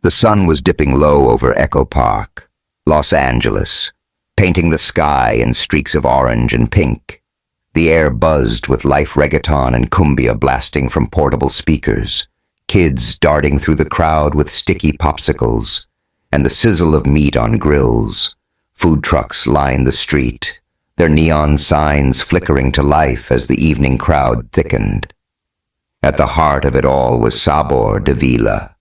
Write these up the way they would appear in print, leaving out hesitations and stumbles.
The sun was dipping low over Echo Park, Los Angeles, painting the sky in streaks of orange and pink. The air buzzed with life reggaeton and cumbia blasting from portable speakers, kids darting through the crowd with sticky popsicles, and the sizzle of meat on grills. Food trucks lined the street, their neon signs flickering to life as the evening crowd thickened. At the heart of it all was Sabor de Vila,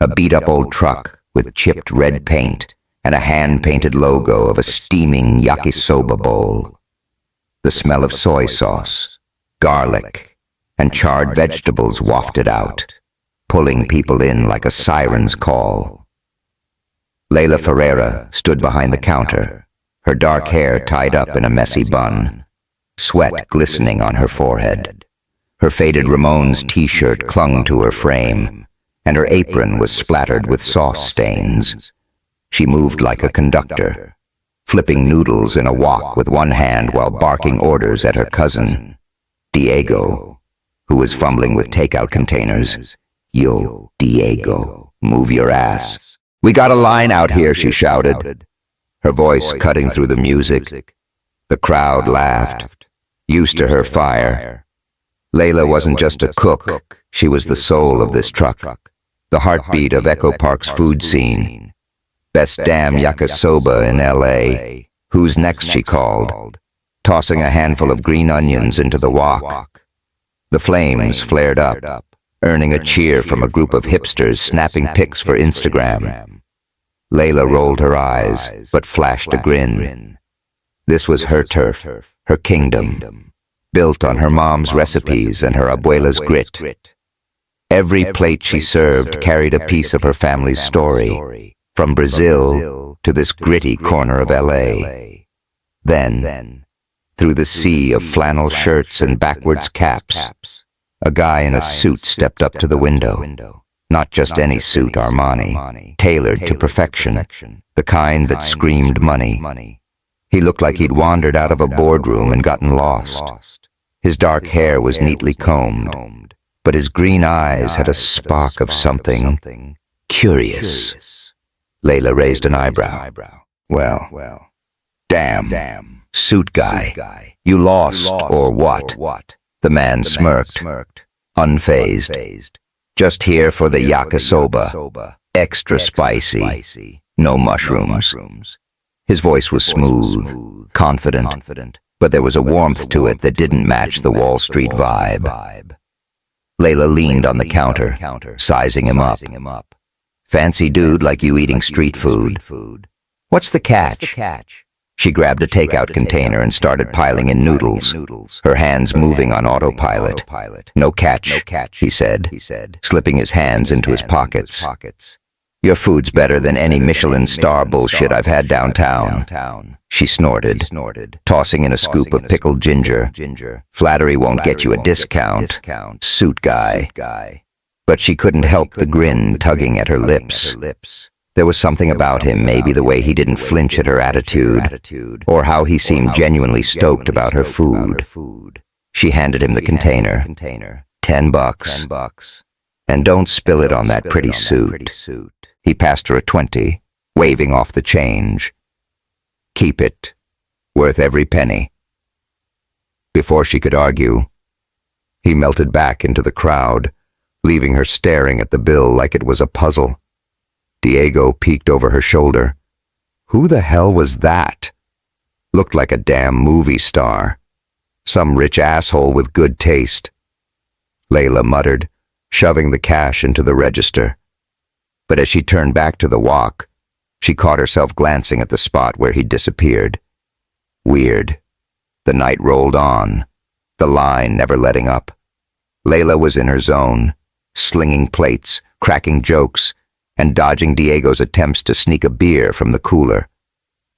a beat-up old truck with chipped red paint and a hand-painted logo of a steaming yakisoba bowl. The smell of soy sauce, garlic, and charred vegetables wafted out, pulling people in like a siren's call. Leila Ferreira stood behind the counter, her dark hair tied up in a messy bun, sweat glistening on her forehead. Her faded Ramones t-shirt clung to her frame, and her apron was splattered with sauce stains. She moved like a conductor, flipping noodles in a wok with one hand while barking orders at her cousin, Diego, who was fumbling with takeout containers. "Yo, Diego, move your ass. We got a line out here," she shouted, her voice cutting through the music. The crowd laughed, used to her fire. Leila wasn't just a cook, she was the soul of this truck, the heartbeat of Echo Park's food scene. Best damn yakisoba in L.A. Who's next, she called, tossing a handful of green onions into the wok. The flames flared up, earning a cheer from a group of hipsters snapping pics for Instagram. Leila rolled her eyes, but flashed a grin. This was her turf, her kingdom, built on her mom's recipes and her abuela's grit. Every plate she served carried a piece of her family's story, from Brazil to this gritty corner of L.A. Then, through the sea of flannel shirts and backwards caps, a guy in a suit stepped up to the window. Not just any suit, Armani, tailored to perfection, the kind that screamed money. He looked like he'd wandered out of a boardroom and gotten lost. His dark hair was neatly combed, but his green eyes had a spark of something curious. Leila raised an eyebrow. Well, damn, suit guy, you lost or what? The man smirked, unfazed. Just here for the yakisoba, extra spicy, no mushrooms. His voice was smooth, confident, but there was a warmth to it that didn't match the Wall Street vibe. Leila leaned on the counter, sizing him up. "Fancy dude like you eating street food. What's the catch?" She grabbed a takeout container and started piling in noodles, her hands moving on autopilot. No catch, he said, slipping his hands into his pockets. "Your food's better than any Michelin star bullshit I've had downtown." She snorted, tossing in a scoop of pickled ginger. "Flattery won't get you a discount, suit guy." But she couldn't help the grin tugging at her lips. There was something about him, maybe the way he didn't flinch at her attitude, or how he seemed genuinely stoked about her food. She handed him the container. $10. And don't spill it on that pretty suit. He passed her a 20, waving off the change. "Keep it. Worth every penny." Before she could argue, he melted back into the crowd, leaving her staring at the bill like it was a puzzle. Diego peeked over her shoulder. Who the hell was that? Looked like a damn movie star. Some rich asshole with good taste. Leila muttered, shoving the cash into the register. But as she turned back to the wok, she caught herself glancing at the spot where he'd disappeared. Weird. The night rolled on, the line never letting up. Leila was in her zone, slinging plates, cracking jokes, and dodging Diego's attempts to sneak a beer from the cooler.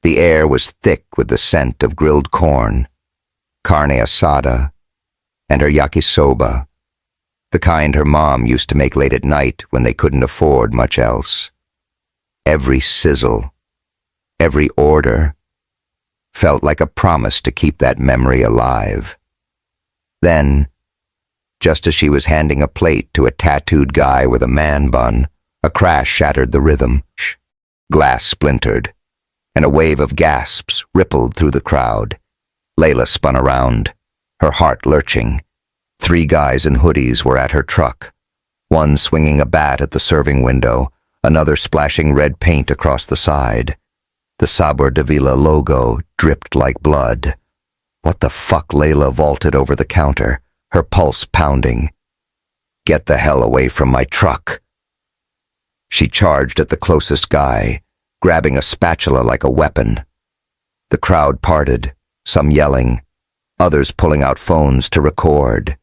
The air was thick with the scent of grilled corn, carne asada, and her yakisoba, the kind her mom used to make late at night when they couldn't afford much else. Every sizzle, every order, felt like a promise to keep that memory alive. Then, just as she was handing a plate to a tattooed guy with a man bun, A crash shattered the rhythm. Glass splintered, and a wave of gasps rippled through the crowd. Layla spun around, her heart lurching. 3 guys in hoodies were at her truck, one swinging a bat at the serving window, another splashing red paint across the side. The Sabor Davila logo dripped like blood. What the fuck? Layla vaulted over the counter, her pulse pounding. Get the hell away from my truck. She charged at the closest guy, grabbing a spatula like a weapon. The crowd parted, some yelling, others pulling out phones to record.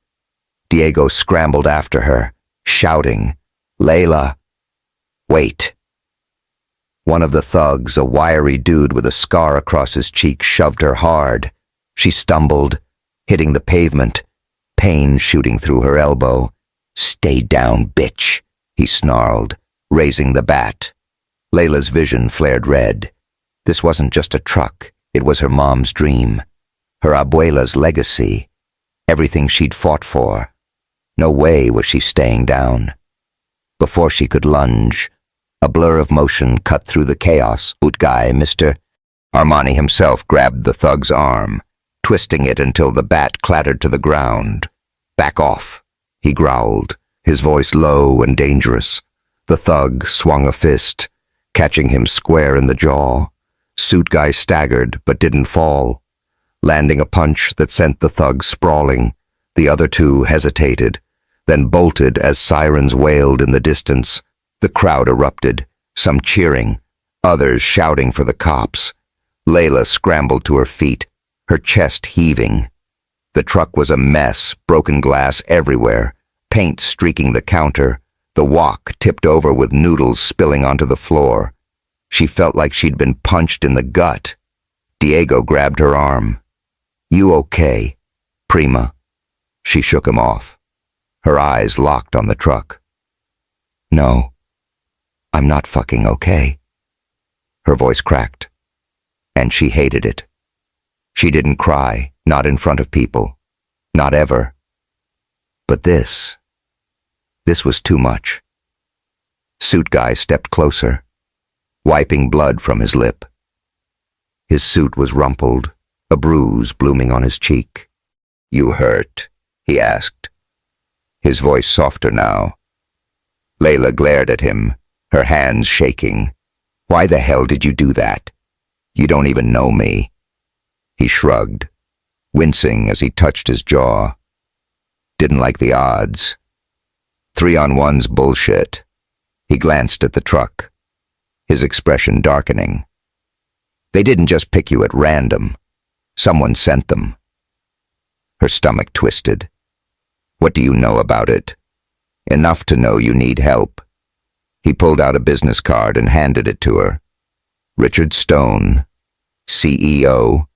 Diego scrambled after her, shouting, "Layla, wait." One of the thugs, a wiry dude with a scar across his cheek, shoved her hard. She stumbled, hitting the pavement, pain shooting through her elbow. "Stay down, bitch," he snarled, raising the bat. Layla's vision flared red. This wasn't just a truck, it was her mom's dream. Her abuela's legacy. Everything she'd fought for. No way was she staying down. Before she could lunge, a blur of motion cut through the chaos. Guy, Mr. Armani himself grabbed the thug's arm, twisting it until the bat clattered to the ground. "Back off," he growled, his voice low and dangerous. The thug swung a fist, catching him square in the jaw. Suit Guy staggered but didn't fall, landing a punch that sent the thug sprawling. The other 2 hesitated, then bolted as sirens wailed in the distance. The crowd erupted, some cheering, others shouting for the cops. Layla scrambled to her feet, her chest heaving. The truck was a mess, broken glass everywhere, paint streaking the counter, the wok tipped over with noodles spilling onto the floor. She felt like she'd been punched in the gut. Diego grabbed her arm. "You okay, Prima?" She shook him off, her eyes locked on the truck. "No, I'm not fucking okay." Her voice cracked, and she hated it. She didn't cry, not in front of people, not ever. But this was too much. Suit Guy stepped closer, wiping blood from his lip. His suit was rumpled, a bruise blooming on his cheek. "You hurt?" he asked, his voice softer now. Layla glared at him, her hands shaking. "Why the hell did you do that? You don't even know me." He shrugged, wincing as he touched his jaw. Didn't like the odds. 3-on-1's bullshit. He glanced at the truck, his expression darkening. "They didn't just pick you at random. Someone sent them." Her stomach twisted. "What do you know about it?" "Enough to know you need help." He pulled out a business card and handed it to her. "Richard Stone, CEO,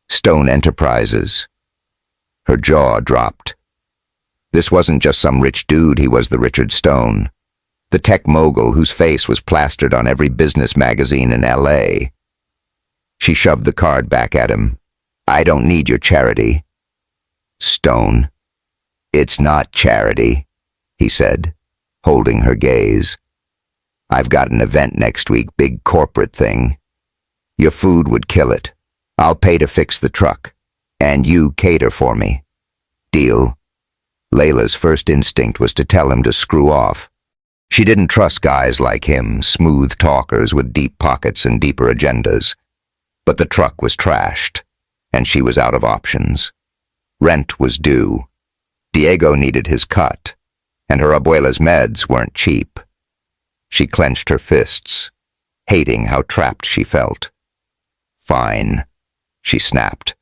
Stone Enterprises." Her jaw dropped. This wasn't just some rich dude, he was the Richard Stone, the tech mogul whose face was plastered on every business magazine in LA. She shoved the card back at him. "I don't need your charity." "Stone, it's not charity," he said, holding her gaze. "I've got an event next week, big corporate thing. Your food would kill it. I'll pay to fix the truck, and you cater for me. Deal?" Layla's first instinct was to tell him to screw off. She didn't trust guys like him, smooth talkers with deep pockets and deeper agendas. But the truck was trashed, and she was out of options. Rent was due. Diego needed his cut, and her abuela's meds weren't cheap. She clenched her fists, hating how trapped she felt. "Fine," she snapped.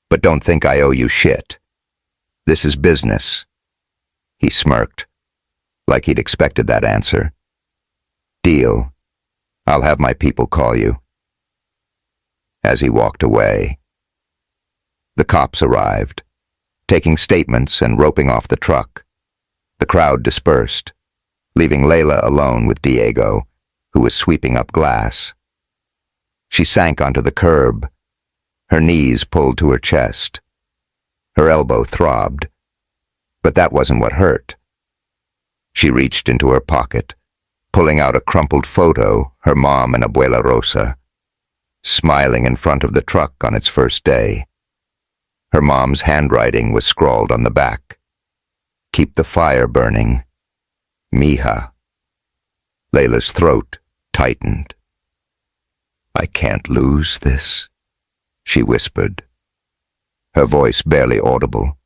"But don't think I owe you shit. This is business." He smirked, like he'd expected that answer. "Deal. I'll have my people call you." As he walked away, the cops arrived, taking statements and roping off the truck. The crowd dispersed, leaving Layla alone with Diego, who was sweeping up glass. She sank onto the curb, her knees pulled to her chest. Her elbow throbbed, but that wasn't what hurt. She reached into her pocket, pulling out a crumpled photo, her mom and Abuela Rosa, smiling in front of the truck on its first day. Her mom's handwriting was scrawled on the back. "Keep the fire burning. Mija." Layla's throat tightened. "I can't lose this," she whispered, her voice barely audible.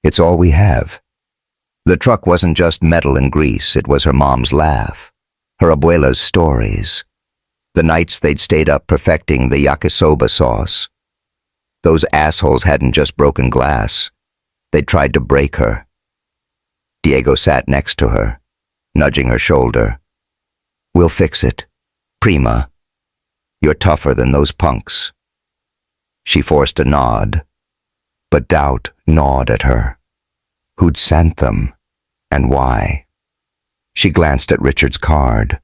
"It's all we have." The truck wasn't just metal and grease, it was her mom's laugh, her abuela's stories, the nights they'd stayed up perfecting the yakisoba sauce. Those assholes hadn't just broken glass, they'd tried to break her. Diego sat next to her, nudging her shoulder. "We'll fix it. Prima. You're tougher than those punks." She forced a nod, but doubt gnawed at her. Who'd sent them, and why? She glanced at Richard's card,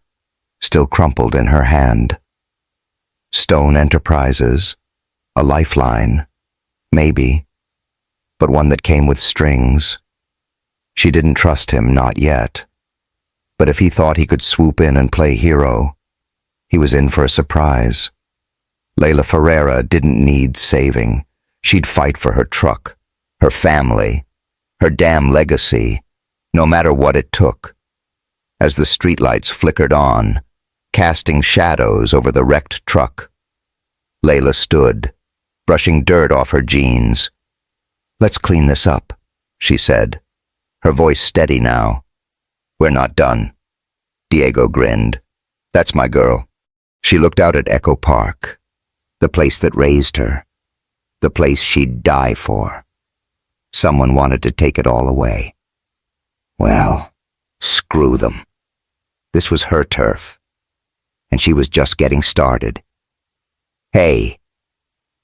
still crumpled in her hand. Stone Enterprises, a lifeline, maybe, but one that came with strings. She didn't trust him, not yet. But if he thought he could swoop in and play hero, he was in for a surprise. Layla Ferreira didn't need saving. She'd fight for her truck, her family, her damn legacy, no matter what it took. As the streetlights flickered on, casting shadows over the wrecked truck, Layla stood, brushing dirt off her jeans. "Let's clean this up," she said, her voice steady now. "We're not done." Diego grinned. "That's my girl." She looked out at Echo Park, the place that raised her, the place she'd die for. Someone wanted to take it all away. Well, screw them. This was her turf, and she was just getting started. Hey,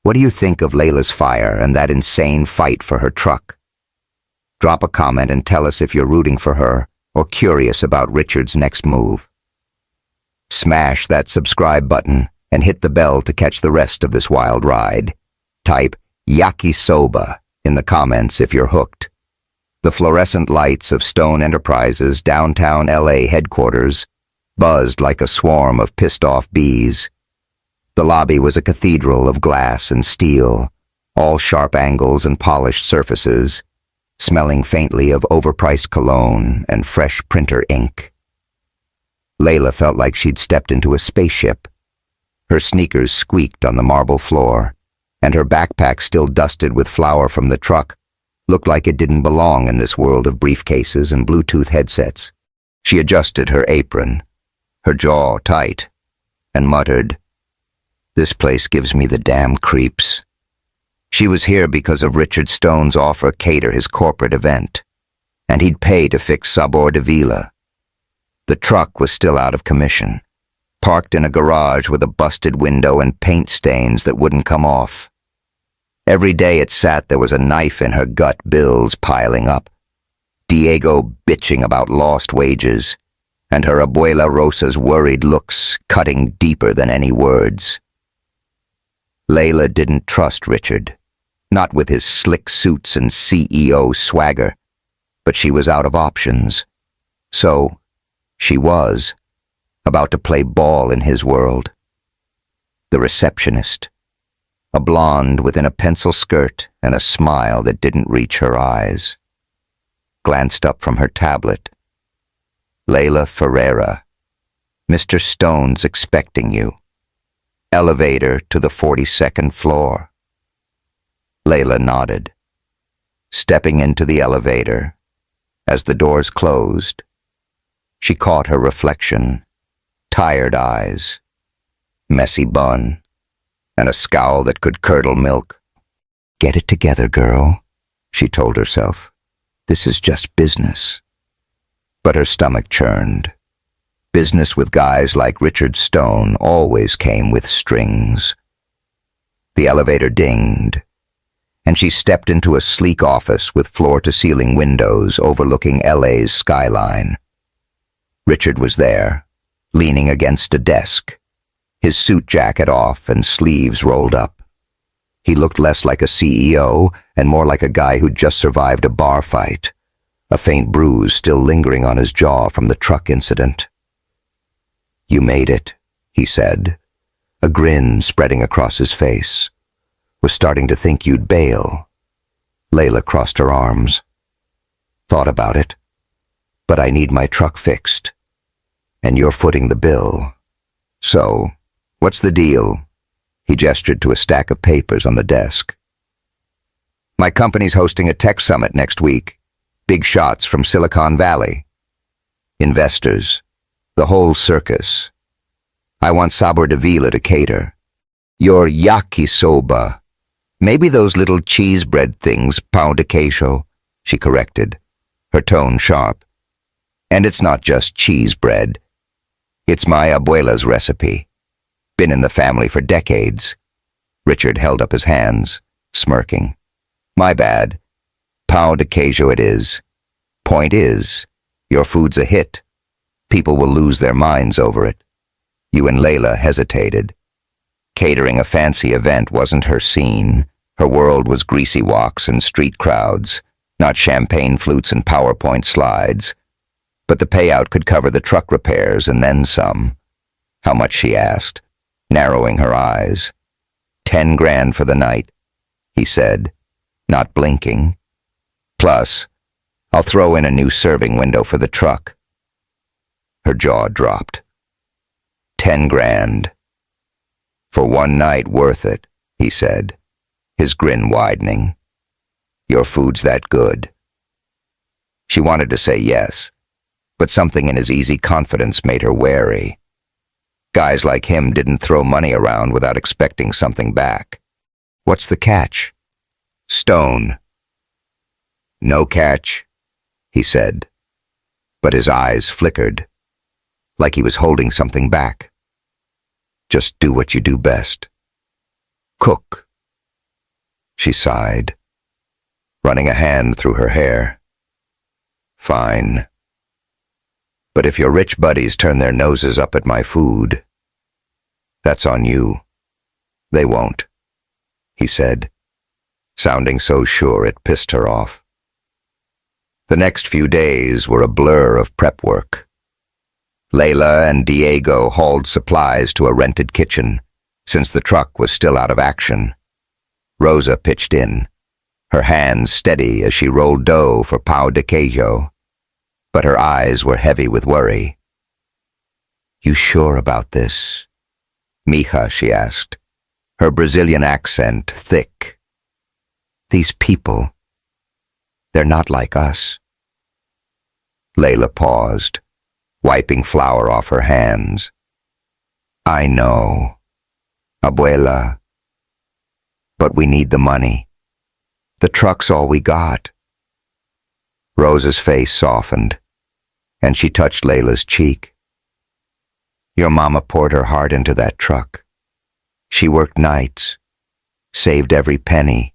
what do you think of Layla's fire and that insane fight for her truck? Drop a comment and tell us if you're rooting for her or curious about Richard's next move. Smash that subscribe button and hit the bell to catch the rest of this wild ride. Type yakisoba in the comments if you're hooked. The fluorescent lights of Stone Enterprises' downtown LA headquarters buzzed like a swarm of pissed-off bees. The lobby was a cathedral of glass and steel, all sharp angles and polished surfaces, smelling faintly of overpriced cologne and fresh printer ink. Layla felt like she'd stepped into a spaceship. Her sneakers squeaked on the marble floor, and her backpack, still dusted with flour from the truck, looked like it didn't belong in this world of briefcases and Bluetooth headsets. She adjusted her apron, her jaw tight, and muttered, "This place gives me the damn creeps." She was here because of Richard Stone's offer to cater his corporate event, and he'd pay to fix Sabor de Vila. The truck was still out of commission, parked in a garage with a busted window and paint stains that wouldn't come off. Every day it sat, there was a knife in her gut, bills piling up. Diego bitching about lost wages, and her Abuela Rosa's worried looks cutting deeper than any words. Layla didn't trust Richard, not with his slick suits and CEO swagger, but she was out of options. So, she was about to play ball in his world. The receptionist, a blonde within a pencil skirt and a smile that didn't reach her eyes, glanced up from her tablet. "Layla Ferreira, Mr. Stone's expecting you. Elevator to the 42nd floor." Layla nodded, stepping into the elevator. As the doors closed, she caught her reflection, tired eyes, messy bun, and a scowl that could curdle milk. "Get it together, girl," she told herself. "This is just business." But her stomach churned. Business with guys like Richard Stone always came with strings. The elevator dinged, and she stepped into a sleek office with floor-to-ceiling windows overlooking LA's skyline. Richard was there, leaning against a desk, his suit jacket off and sleeves rolled up. He looked less like a CEO and more like a guy who'd just survived a bar fight, a faint bruise still lingering on his jaw from the truck incident. You made it, he said, a grin spreading across his face. Was starting to think you'd bail. Layla crossed her arms. Thought about it, but I need my truck fixed. And you're footing the bill. So, what's the deal? He gestured to a stack of papers on the desk. My company's hosting a tech summit next week. Big shots from Silicon Valley. Investors. The whole circus. I want Sabor Davila to cater. Your yakisoba. Maybe those little cheese bread things, pão de queijo, she corrected, her tone sharp. And it's not just cheese bread. It's my abuela's recipe. Been in the family for decades. Richard held up his hands, smirking. My bad. Pão de queijo it is. Point is, your food's a hit. People will lose their minds over it. You and Layla hesitated. Catering a fancy event wasn't her scene. Her world was greasy walks and street crowds, not champagne flutes and PowerPoint slides. But the payout could cover the truck repairs and then some. How much, she asked, narrowing her eyes. 10 grand for the night, he said, not blinking. Plus, I'll throw in a new serving window for the truck. Her jaw dropped. 10 grand. For one night, worth it, he said, his grin widening. Your food's that good. She wanted to say yes, but something in his easy confidence made her wary. Guys like him didn't throw money around without expecting something back. What's the catch? Stone. No catch, he said, but his eyes flickered, like he was holding something back. Just do what you do best. Cook. She sighed, running a hand through her hair. Fine. But if your rich buddies turn their noses up at my food, that's on you. They won't, he said, sounding so sure it pissed her off. The next few days were a blur of prep work. Layla and Diego hauled supplies to a rented kitchen, since the truck was still out of action. Rosa pitched in, her hands steady as she rolled dough for pão de queijo, but her eyes were heavy with worry. You sure about this? Mija, she asked, her Brazilian accent thick. These people, they're not like us. Layla paused, wiping flour off her hands. I know, Abuela, but we need the money. The truck's all we got. Rosa's face softened, and she touched Layla's cheek. Your mama poured her heart into that truck. She worked nights, saved every penny,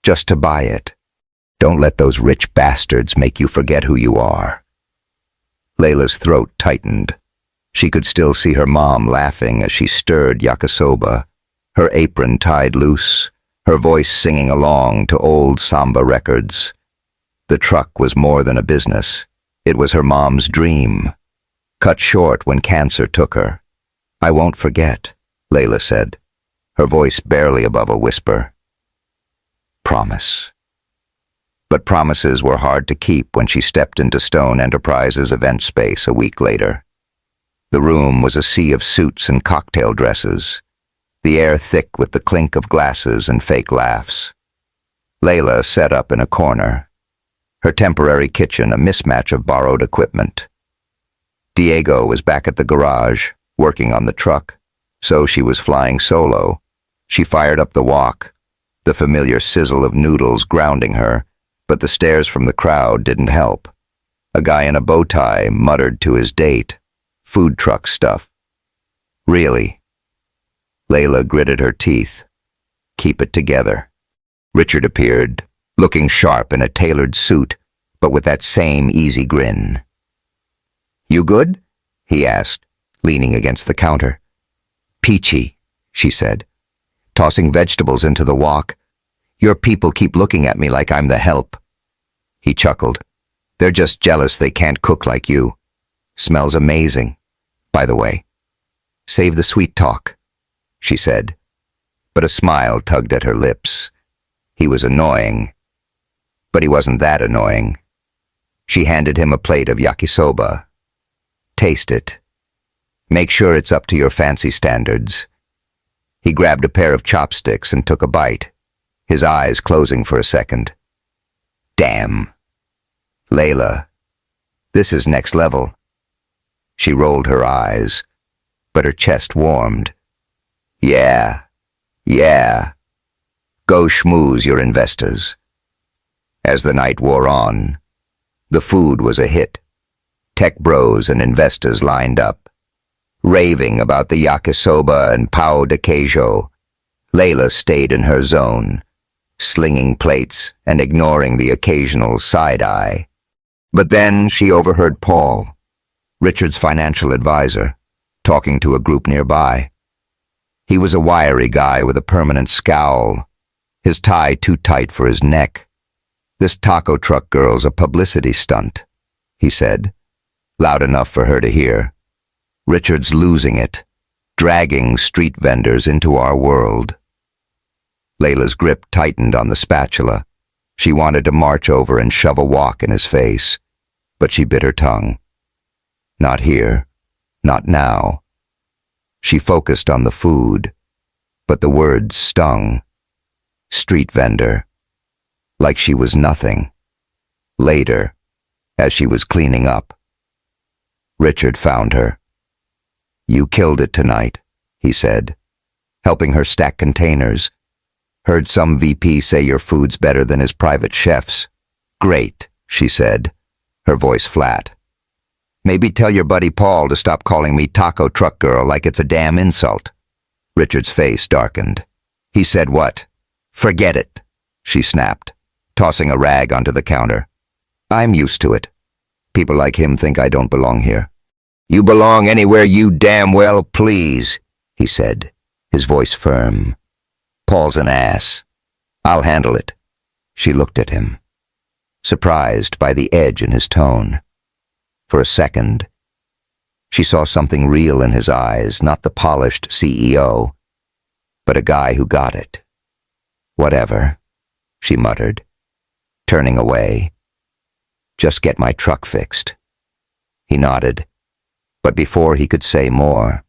just to buy it. Don't let those rich bastards make you forget who you are. Layla's throat tightened. She could still see her mom laughing as she stirred yakisoba, her apron tied loose, her voice singing along to old samba records. The truck was more than a business. It was her mom's dream, cut short when cancer took her. I won't forget, Layla said, her voice barely above a whisper. Promise. But promises were hard to keep when she stepped into Stone Enterprises event space a week later. The room was a sea of suits and cocktail dresses, the air thick with the clink of glasses and fake laughs. Layla sat up in a corner, her temporary kitchen a mismatch of borrowed equipment. Diego was back at the garage, working on the truck, so she was flying solo. She fired up the wok, the familiar sizzle of noodles grounding her, but the stares from the crowd didn't help. A guy in a bow tie muttered to his date, food truck stuff. Really? Layla gritted her teeth. Keep it together. Richard appeared, looking sharp in a tailored suit, but with that same easy grin. You good? He asked, leaning against the counter. Peachy, she said, tossing vegetables into the wok. Your people keep looking at me like I'm the help. He chuckled. They're just jealous they can't cook like you. Smells amazing. By the way, save the sweet talk, she said, but a smile tugged at her lips. He was annoying, but he wasn't that annoying. She handed him a plate of yakisoba. Taste it. Make sure it's up to your fancy standards. He grabbed a pair of chopsticks and took a bite, his eyes closing for a second. Damn. Layla, this is next level. She rolled her eyes, but her chest warmed. Yeah. Go schmooze your investors. As the night wore on, the food was a hit. Tech bros and investors lined up, raving about the yakisoba and pão de queijo. Layla stayed in her zone, slinging plates and ignoring the occasional side-eye. But then she overheard Paul, Richard's financial advisor, talking to a group nearby. He was a wiry guy with a permanent scowl, his tie too tight for his neck. This taco truck girl's a publicity stunt, he said, loud enough for her to hear. Richard's losing it, dragging street vendors into our world. Layla's grip tightened on the spatula. She wanted to march over and shove a wok in his face, but she bit her tongue. Not here, not now. She focused on the food, but the words stung. Street vendor. Like she was nothing. Later, as she was cleaning up, Richard found her. You killed it tonight, he said, helping her stack containers. Heard some VP say your food's better than his private chef's. Great, she said, her voice flat. Maybe tell your buddy Paul to stop calling me taco truck girl like it's a damn insult. Richard's face darkened. He said what? Forget it, she snapped, tossing a rag onto the counter. I'm used to it. People like him think I don't belong here. You belong anywhere you damn well please, he said, his voice firm. Paul's an ass. I'll handle it. She looked at him, surprised by the edge in his tone. For a second, she saw something real in his eyes, not the polished CEO, but a guy who got it. Whatever, she muttered, turning away. Just get my truck fixed. He nodded, but before he could say more,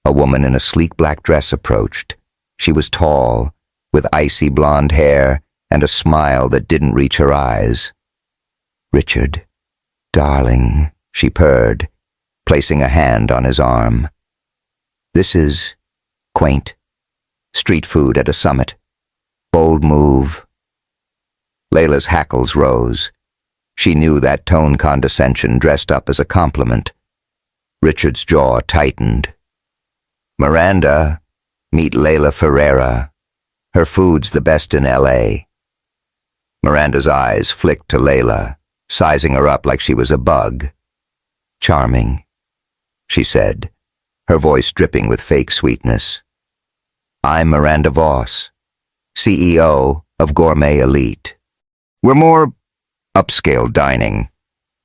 a woman in a sleek black dress approached. She was tall, with icy blonde hair and a smile that didn't reach her eyes. Richard, darling, she purred, placing a hand on his arm. This is quaint. Street food at a summit. Bold move. Layla's hackles rose. She knew that tone condescension dressed up as a compliment. Richard's jaw tightened. Miranda, meet Layla Ferreira. Her food's the best in L.A. Miranda's eyes flicked to Layla, sizing her up like she was a bug. Charming, she said, her voice dripping with fake sweetness. I'm Miranda Voss, CEO of Gourmet Elite. We're more upscale dining,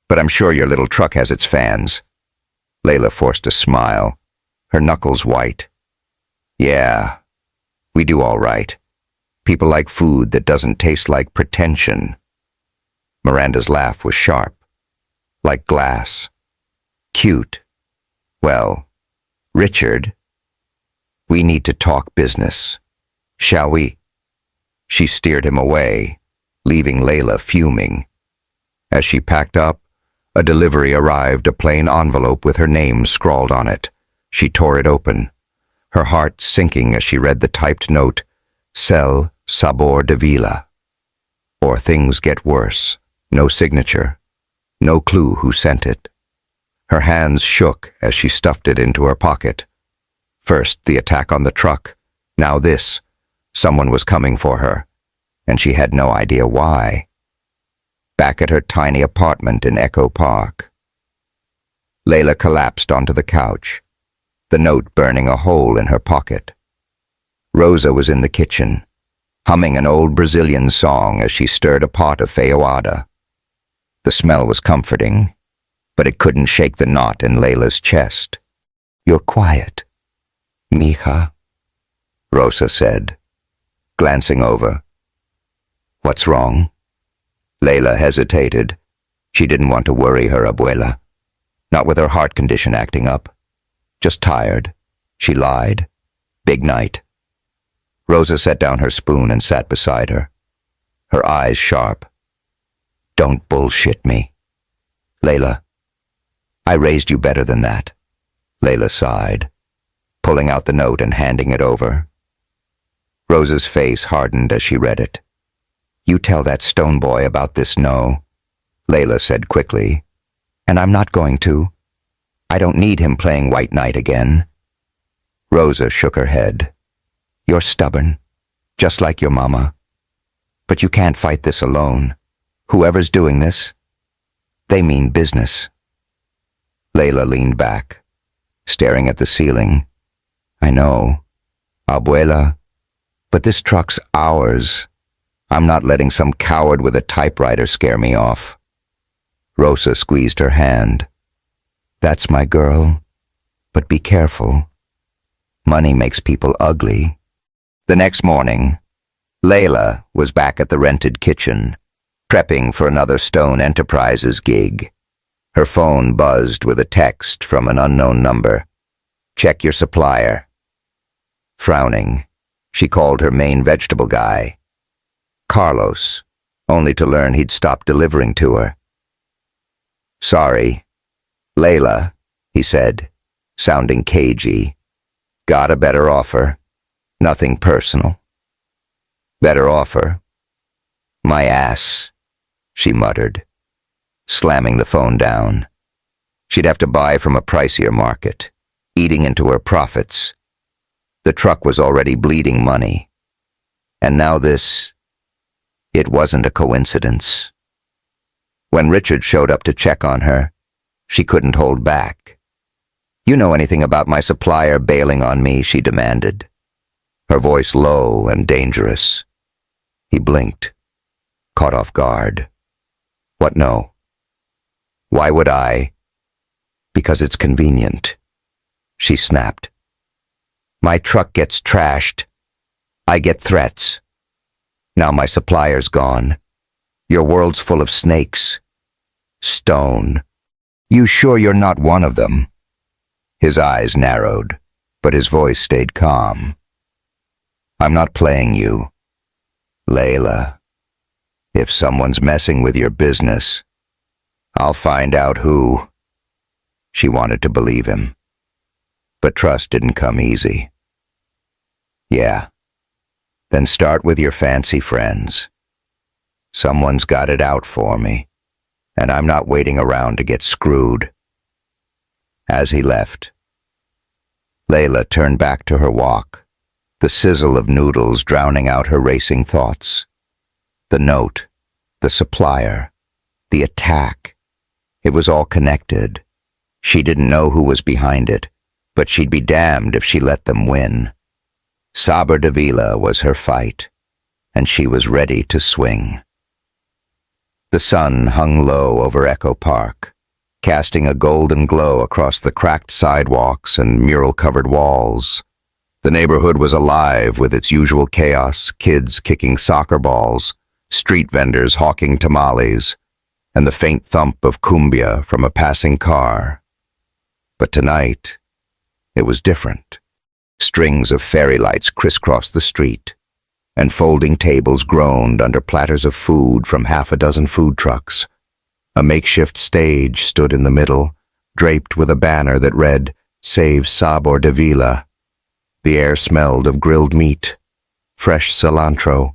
but I'm sure your little truck has its fans. Layla forced a smile, her knuckles white. Yeah, we do all right. People like food that doesn't taste like pretension. Miranda's laugh was sharp, like glass. Cute. Well, Richard, we need to talk business. Shall we? She steered him away, leaving Layla fuming. As she packed up, a delivery arrived, a plain envelope with her name scrawled on it. She tore it open, her heart sinking as she read the typed note, Sell Sabor de Vila. Or things get worse. No signature. No clue who sent it. Her hands shook as she stuffed it into her pocket. First the attack on the truck, now this. Someone was coming for her, and she had no idea why. Back at her tiny apartment in Echo Park, Layla collapsed onto the couch, the note burning a hole in her pocket. Rosa was in the kitchen, humming an old Brazilian song as she stirred a pot of feijoada. The smell was comforting, but it couldn't shake the knot in Layla's chest. You're quiet. Mija, Rosa said, glancing over. What's wrong? Layla hesitated. She didn't want to worry her abuela. Not with her heart condition acting up. Just tired. She lied. Big night. Rosa set down her spoon and sat beside her. Her eyes sharp. Don't bullshit me. Layla, I raised you better than that. Layla sighed, pulling out the note and handing it over. Rosa's face hardened as she read it. You tell that stone boy about this, no, Layla said quickly. And I'm not going to. I don't need him playing White Knight again. Rosa shook her head. You're stubborn, just like your mama. But you can't fight this alone. Whoever's doing this, they mean business. Layla leaned back, staring at the ceiling. I know, abuela, but this truck's ours. I'm not letting some coward with a typewriter scare me off. Rosa squeezed her hand. That's my girl, but be careful. Money makes people ugly. The next morning, Layla was back at the rented kitchen, prepping for another Stone Enterprises gig. Her phone buzzed with a text from an unknown number. Check your supplier. Frowning, she called her main vegetable guy, Carlos, only to learn he'd stopped delivering to her. Sorry, Layla, he said, sounding cagey. Got a better offer. Nothing personal. Better offer? My ass, she muttered, slamming the phone down. She'd have to buy from a pricier market, eating into her profits. The truck was already bleeding money. And now this, it wasn't a coincidence. When Richard showed up to check on her, she couldn't hold back. You know anything about my supplier bailing on me, she demanded, her voice low and dangerous. He blinked, caught off guard. What no? Why would I? Because it's convenient, she snapped. My truck gets trashed. I get threats. Now my supplier's gone. Your world's full of snakes. Stone. You sure you're not one of them? His eyes narrowed, but his voice stayed calm. I'm not playing you. Layla, if someone's messing with your business, I'll find out who. She wanted to believe him, but trust didn't come easy. Yeah, then start with your fancy friends. Someone's got it out for me, and I'm not waiting around to get screwed. As he left, Layla turned back to her walk, the sizzle of noodles drowning out her racing thoughts. The note, the supplier, the attack. It was all connected. She didn't know who was behind it, but she'd be damned if she let them win. Saber Davila was her fight, and she was ready to swing. The sun hung low over Echo Park, casting a golden glow across the cracked sidewalks and mural-covered walls. The neighborhood was alive with its usual chaos, kids kicking soccer balls, street vendors hawking tamales, and the faint thump of cumbia from a passing car. But tonight, it was different. Strings of fairy lights crisscrossed the street, and folding tables groaned under platters of food from half a dozen food trucks. A makeshift stage stood in the middle, draped with a banner that read, Save Sabor de Vila. The air smelled of grilled meat, fresh cilantro,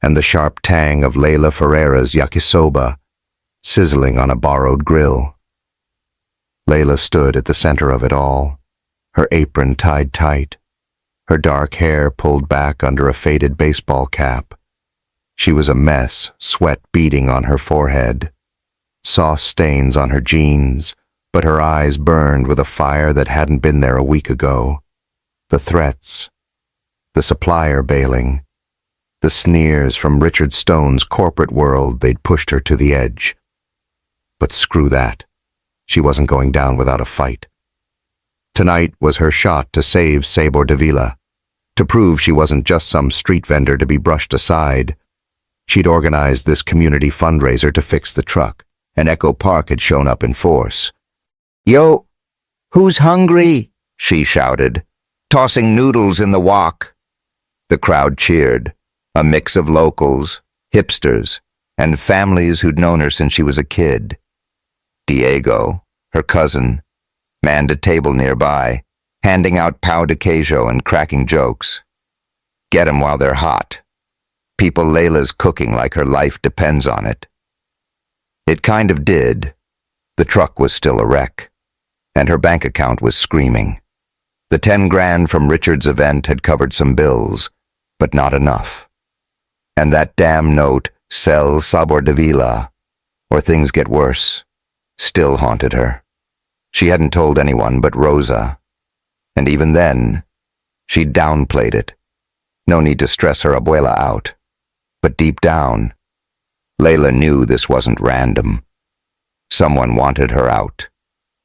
and the sharp tang of Layla Ferreira's yakisoba, sizzling on a borrowed grill. Layla stood at the center of it all, her apron tied tight, her dark hair pulled back under a faded baseball cap. She was a mess, sweat beading on her forehead, sauce stains on her jeans, but her eyes burned with a fire that hadn't been there a week ago. The threats, the supplier bailing, the sneers from Richard Stone's corporate world, they'd pushed her to the edge. But screw that. She wasn't going down without a fight. Tonight was her shot to save Sabor Davila, to prove she wasn't just some street vendor to be brushed aside. She'd organized this community fundraiser to fix the truck, and Echo Park had shown up in force. "Yo, who's hungry?" she shouted, tossing noodles in the wok. The crowd cheered, a mix of locals, hipsters, and families who'd known her since she was a kid. Diego, her cousin, manned a table nearby, handing out pão de queijo and cracking jokes. Get 'em while they're hot. People Layla's cooking like her life depends on it. It kind of did. The truck was still a wreck, and her bank account was screaming. The 10 grand from Richard's event had covered some bills, but not enough. And that damn note, "Sell Sabor Davila, or things get worse," still haunted her. She hadn't told anyone but Rosa, and even then, she'd downplayed it. No need to stress her abuela out. But deep down, Layla knew this wasn't random. Someone wanted her out,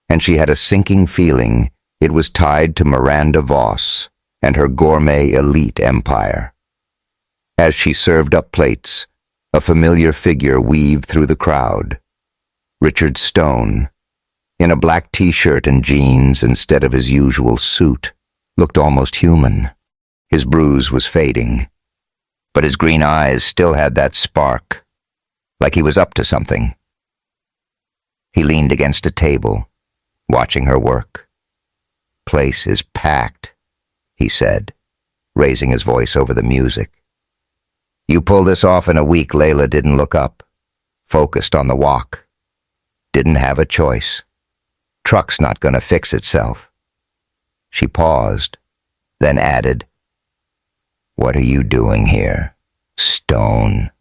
and she had a sinking feeling it was tied to Miranda Voss and her gourmet elite empire. As she served up plates, a familiar figure weaved through the crowd. Richard Stone, in a black t-shirt and jeans instead of his usual suit, looked almost human. His bruise was fading, but his green eyes still had that spark, like he was up to something. He leaned against a table, watching her work. "Place is packed," he said, raising his voice over the music. "You pull this off in a week." Layla didn't look up, focused on the walk. Didn't have a choice. Truck's not gonna fix itself. She paused, then added, "What are you doing here, Stone?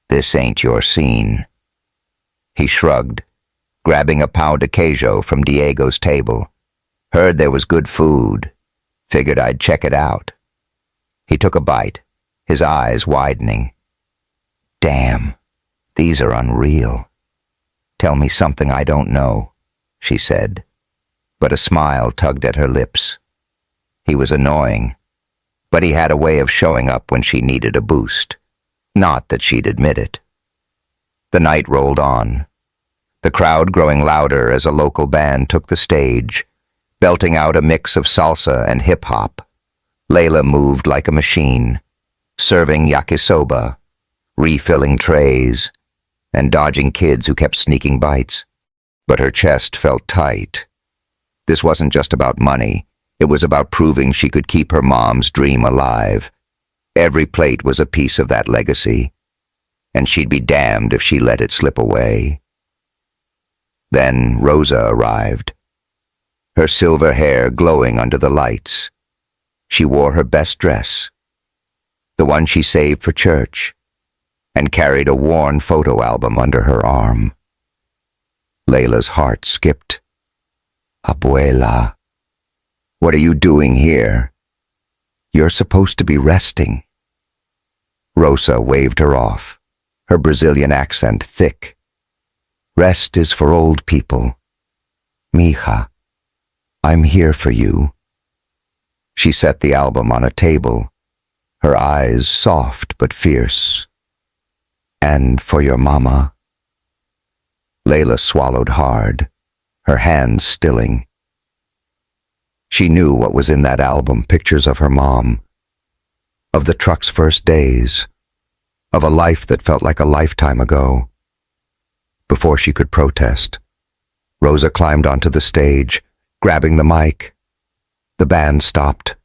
This ain't your scene." He shrugged, grabbing a pão de queijo from Diego's table. "Heard there was good food. Figured I'd check it out." He took a bite, his eyes widening. "Damn, these are unreal. Tell me something I don't know," she said, but a smile tugged at her lips. He was annoying, but he had a way of showing up when she needed a boost. Not that she'd admit it. The night rolled on, the crowd growing louder as a local band took the stage, belting out a mix of salsa and hip-hop. Layla moved like a machine, serving yakisoba, refilling trays, and dodging kids who kept sneaking bites. But her chest felt tight. This wasn't just about money. It was about proving she could keep her mom's dream alive. Every plate was a piece of that legacy, and she'd be damned if she let it slip away. Then Rosa arrived, her silver hair glowing under the lights. She wore her best dress, the one she saved for church, and carried a worn photo album under her arm. Layla's heart skipped. "Abuela, what are you doing here? You're supposed to be resting." Rosa waved her off, her Brazilian accent thick. "Rest is for old people. Mija, I'm here for you." She set the album on a table, her eyes soft but fierce. "And for your mama." Layla swallowed hard, her hands stilling. She knew what was in that album, pictures of her mom, of the truck's first days, of a life that felt like a lifetime ago. Before she could protest, Rosa climbed onto the stage, grabbing the mic. The band stopped,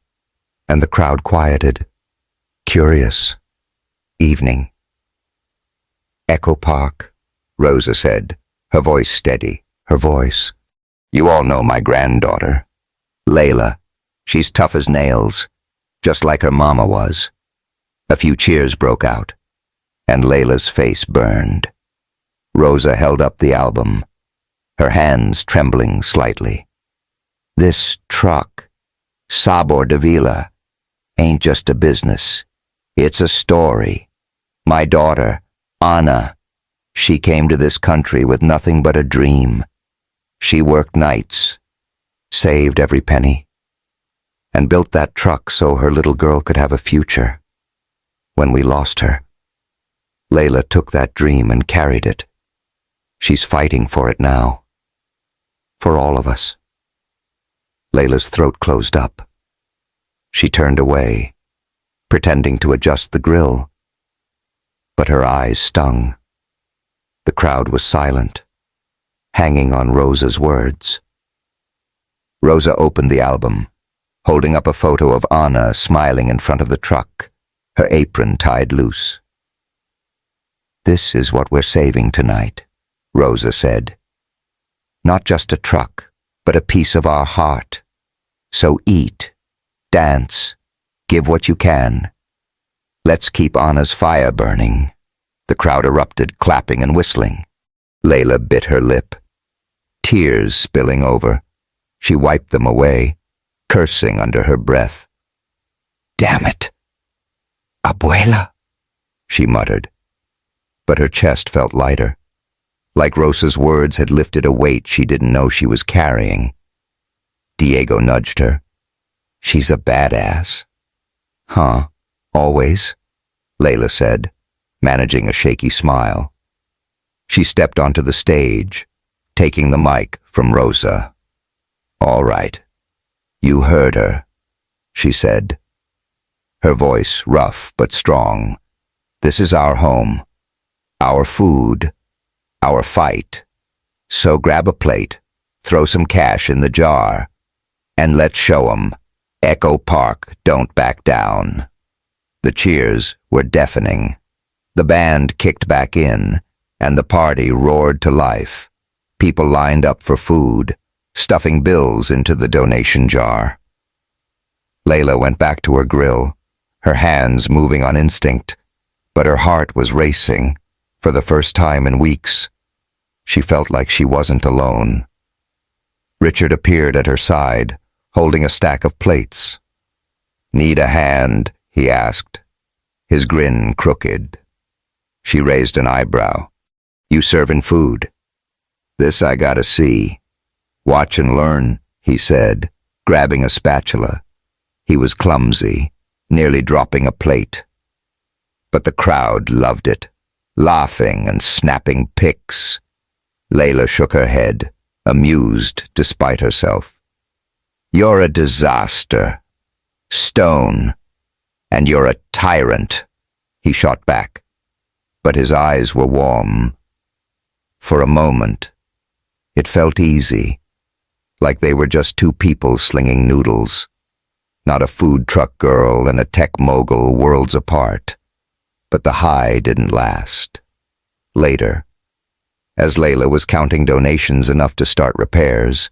and the crowd quieted. Curious. Evening. "Echo Park," Rosa said, her voice steady, her voice. "You all know my granddaughter, Layla. She's tough as nails, just like her mama was." A few cheers broke out, and Layla's face burned. Rosa held up the album, her hands trembling slightly. "This truck, Sabor Davila, ain't just a business. It's a story. My daughter, Anna, she came to this country with nothing but a dream. She worked nights, saved every penny, and built that truck so her little girl could have a future. When we lost her, Layla took that dream and carried it. She's fighting for it now. For all of us. Layla's throat closed up. She turned away, pretending to adjust the grill. But her eyes stung. The crowd was silent, hanging on Rosa's words. Rosa opened the album, holding up a photo of Anna smiling in front of the truck, her apron tied loose. "This is what we're saving tonight," Rosa said. "Not just a truck, but a piece of our heart. So eat, dance, give what you can. Let's keep Anna's fire burning." The crowd erupted, clapping and whistling. Layla bit her lip, tears spilling over. She wiped them away, cursing under her breath. "Damn it! Abuela," she muttered. But her chest felt lighter, like Rosa's words had lifted a weight she didn't know she was carrying. Diego nudged her. "She's a badass." "Huh, always?" Layla said, managing a shaky smile. She stepped onto the stage, taking the mic from Rosa. "All right, you heard her," she said. Her voice rough but strong. "This is our home, our food, our fight. So grab a plate, throw some cash in the jar, and let's show 'em Echo Park don't back down." The cheers were deafening. The band kicked back in, and the party roared to life. People lined up for food, stuffing bills into the donation jar. Layla went back to her grill, her hands moving on instinct, but her heart was racing. For the first time in weeks, she felt like she wasn't alone. Richard appeared at her side, holding a stack of plates. "Need a hand?" he asked, his grin crooked. She raised an eyebrow. "You serving food?" "This I gotta see." "Watch and learn," he said, grabbing a spatula. He was clumsy, nearly dropping a plate. But the crowd loved it, laughing and snapping pics. Layla shook her head, amused despite herself. "You're a disaster, Stone, and you're a tyrant," he shot back. But his eyes were warm. For a moment, it felt easy, like they were just two people slinging noodles, not a food truck girl and a tech mogul worlds apart. But the high didn't last. Later, as Layla was counting donations enough to start repairs,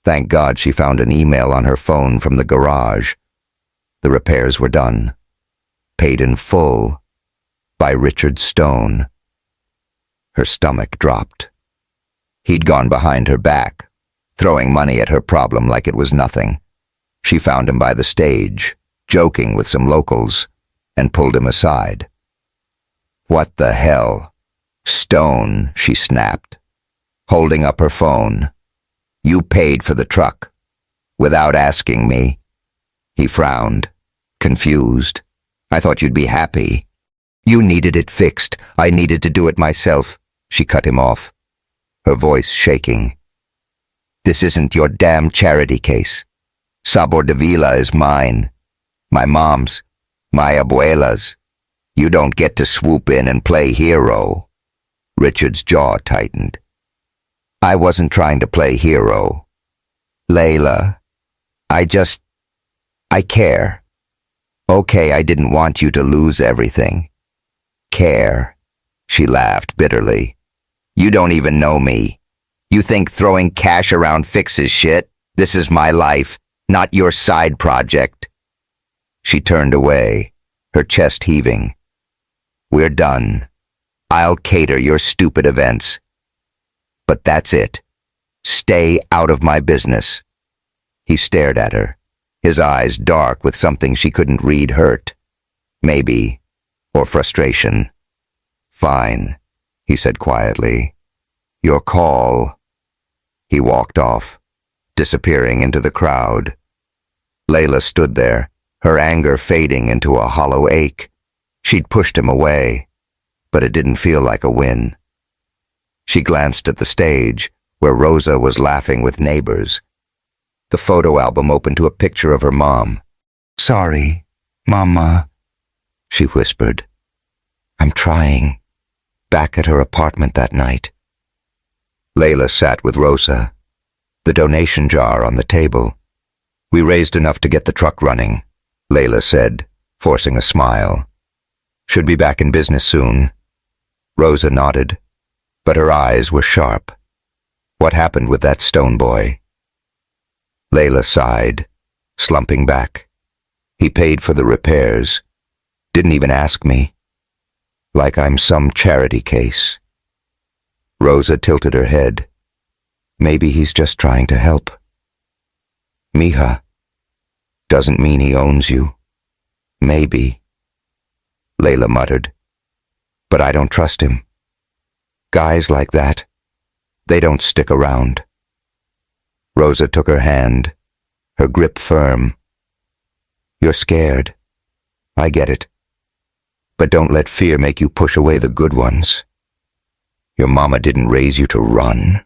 thank God she found an email on her phone from the garage. The repairs were done, paid in full, by Richard Stone. Her stomach dropped. He'd gone behind her back, throwing money at her problem like it was nothing. She found him by the stage, joking with some locals, and pulled him aside. "What the hell? Stone," she snapped, holding up her phone. "You paid for the truck, without asking me." He frowned, confused. "I thought you'd be happy." "You needed it fixed. I needed to do it myself," she cut him off, her voice shaking. "This isn't your damn charity case. Sabor de Vila is mine. My mom's, my abuela's. You don't get to swoop in and play hero." Richard's jaw tightened. "I wasn't trying to play hero. Layla, I care. Okay, I didn't want you to lose everything. Care." She laughed bitterly. "You don't even know me. You think throwing cash around fixes shit? This is my life, not your side project." She turned away, her chest heaving. "We're done. I'll cater your stupid events. But that's it. Stay out of my business." He stared at her, his eyes dark with something she couldn't read, hurt, maybe, or frustration. "Fine," he said quietly. "Your call." He walked off, disappearing into the crowd. Layla stood there, her anger fading into a hollow ache. She'd pushed him away, but it didn't feel like a win. She glanced at the stage, where Rosa was laughing with neighbors. The photo album opened to a picture of her mom. "Sorry, Mama," she whispered. "I'm trying." Back at her apartment that night. Layla sat with Rosa, the donation jar on the table. "We raised enough to get the truck running," Layla said, forcing a smile. "Should be back in business soon." Rosa nodded, but her eyes were sharp. What happened with that stone boy? Layla sighed, slumping back. "He paid for the repairs. Didn't even ask me. Like I'm some charity case." Rosa tilted her head. "Maybe he's just trying to help." "Mija, doesn't mean he owns you. Maybe." Layla muttered. "But I don't trust him. Guys like that, they don't stick around." Rosa took her hand, her grip firm. "You're scared. I get it. But don't let fear make you push away the good ones. Your mama didn't raise you to run."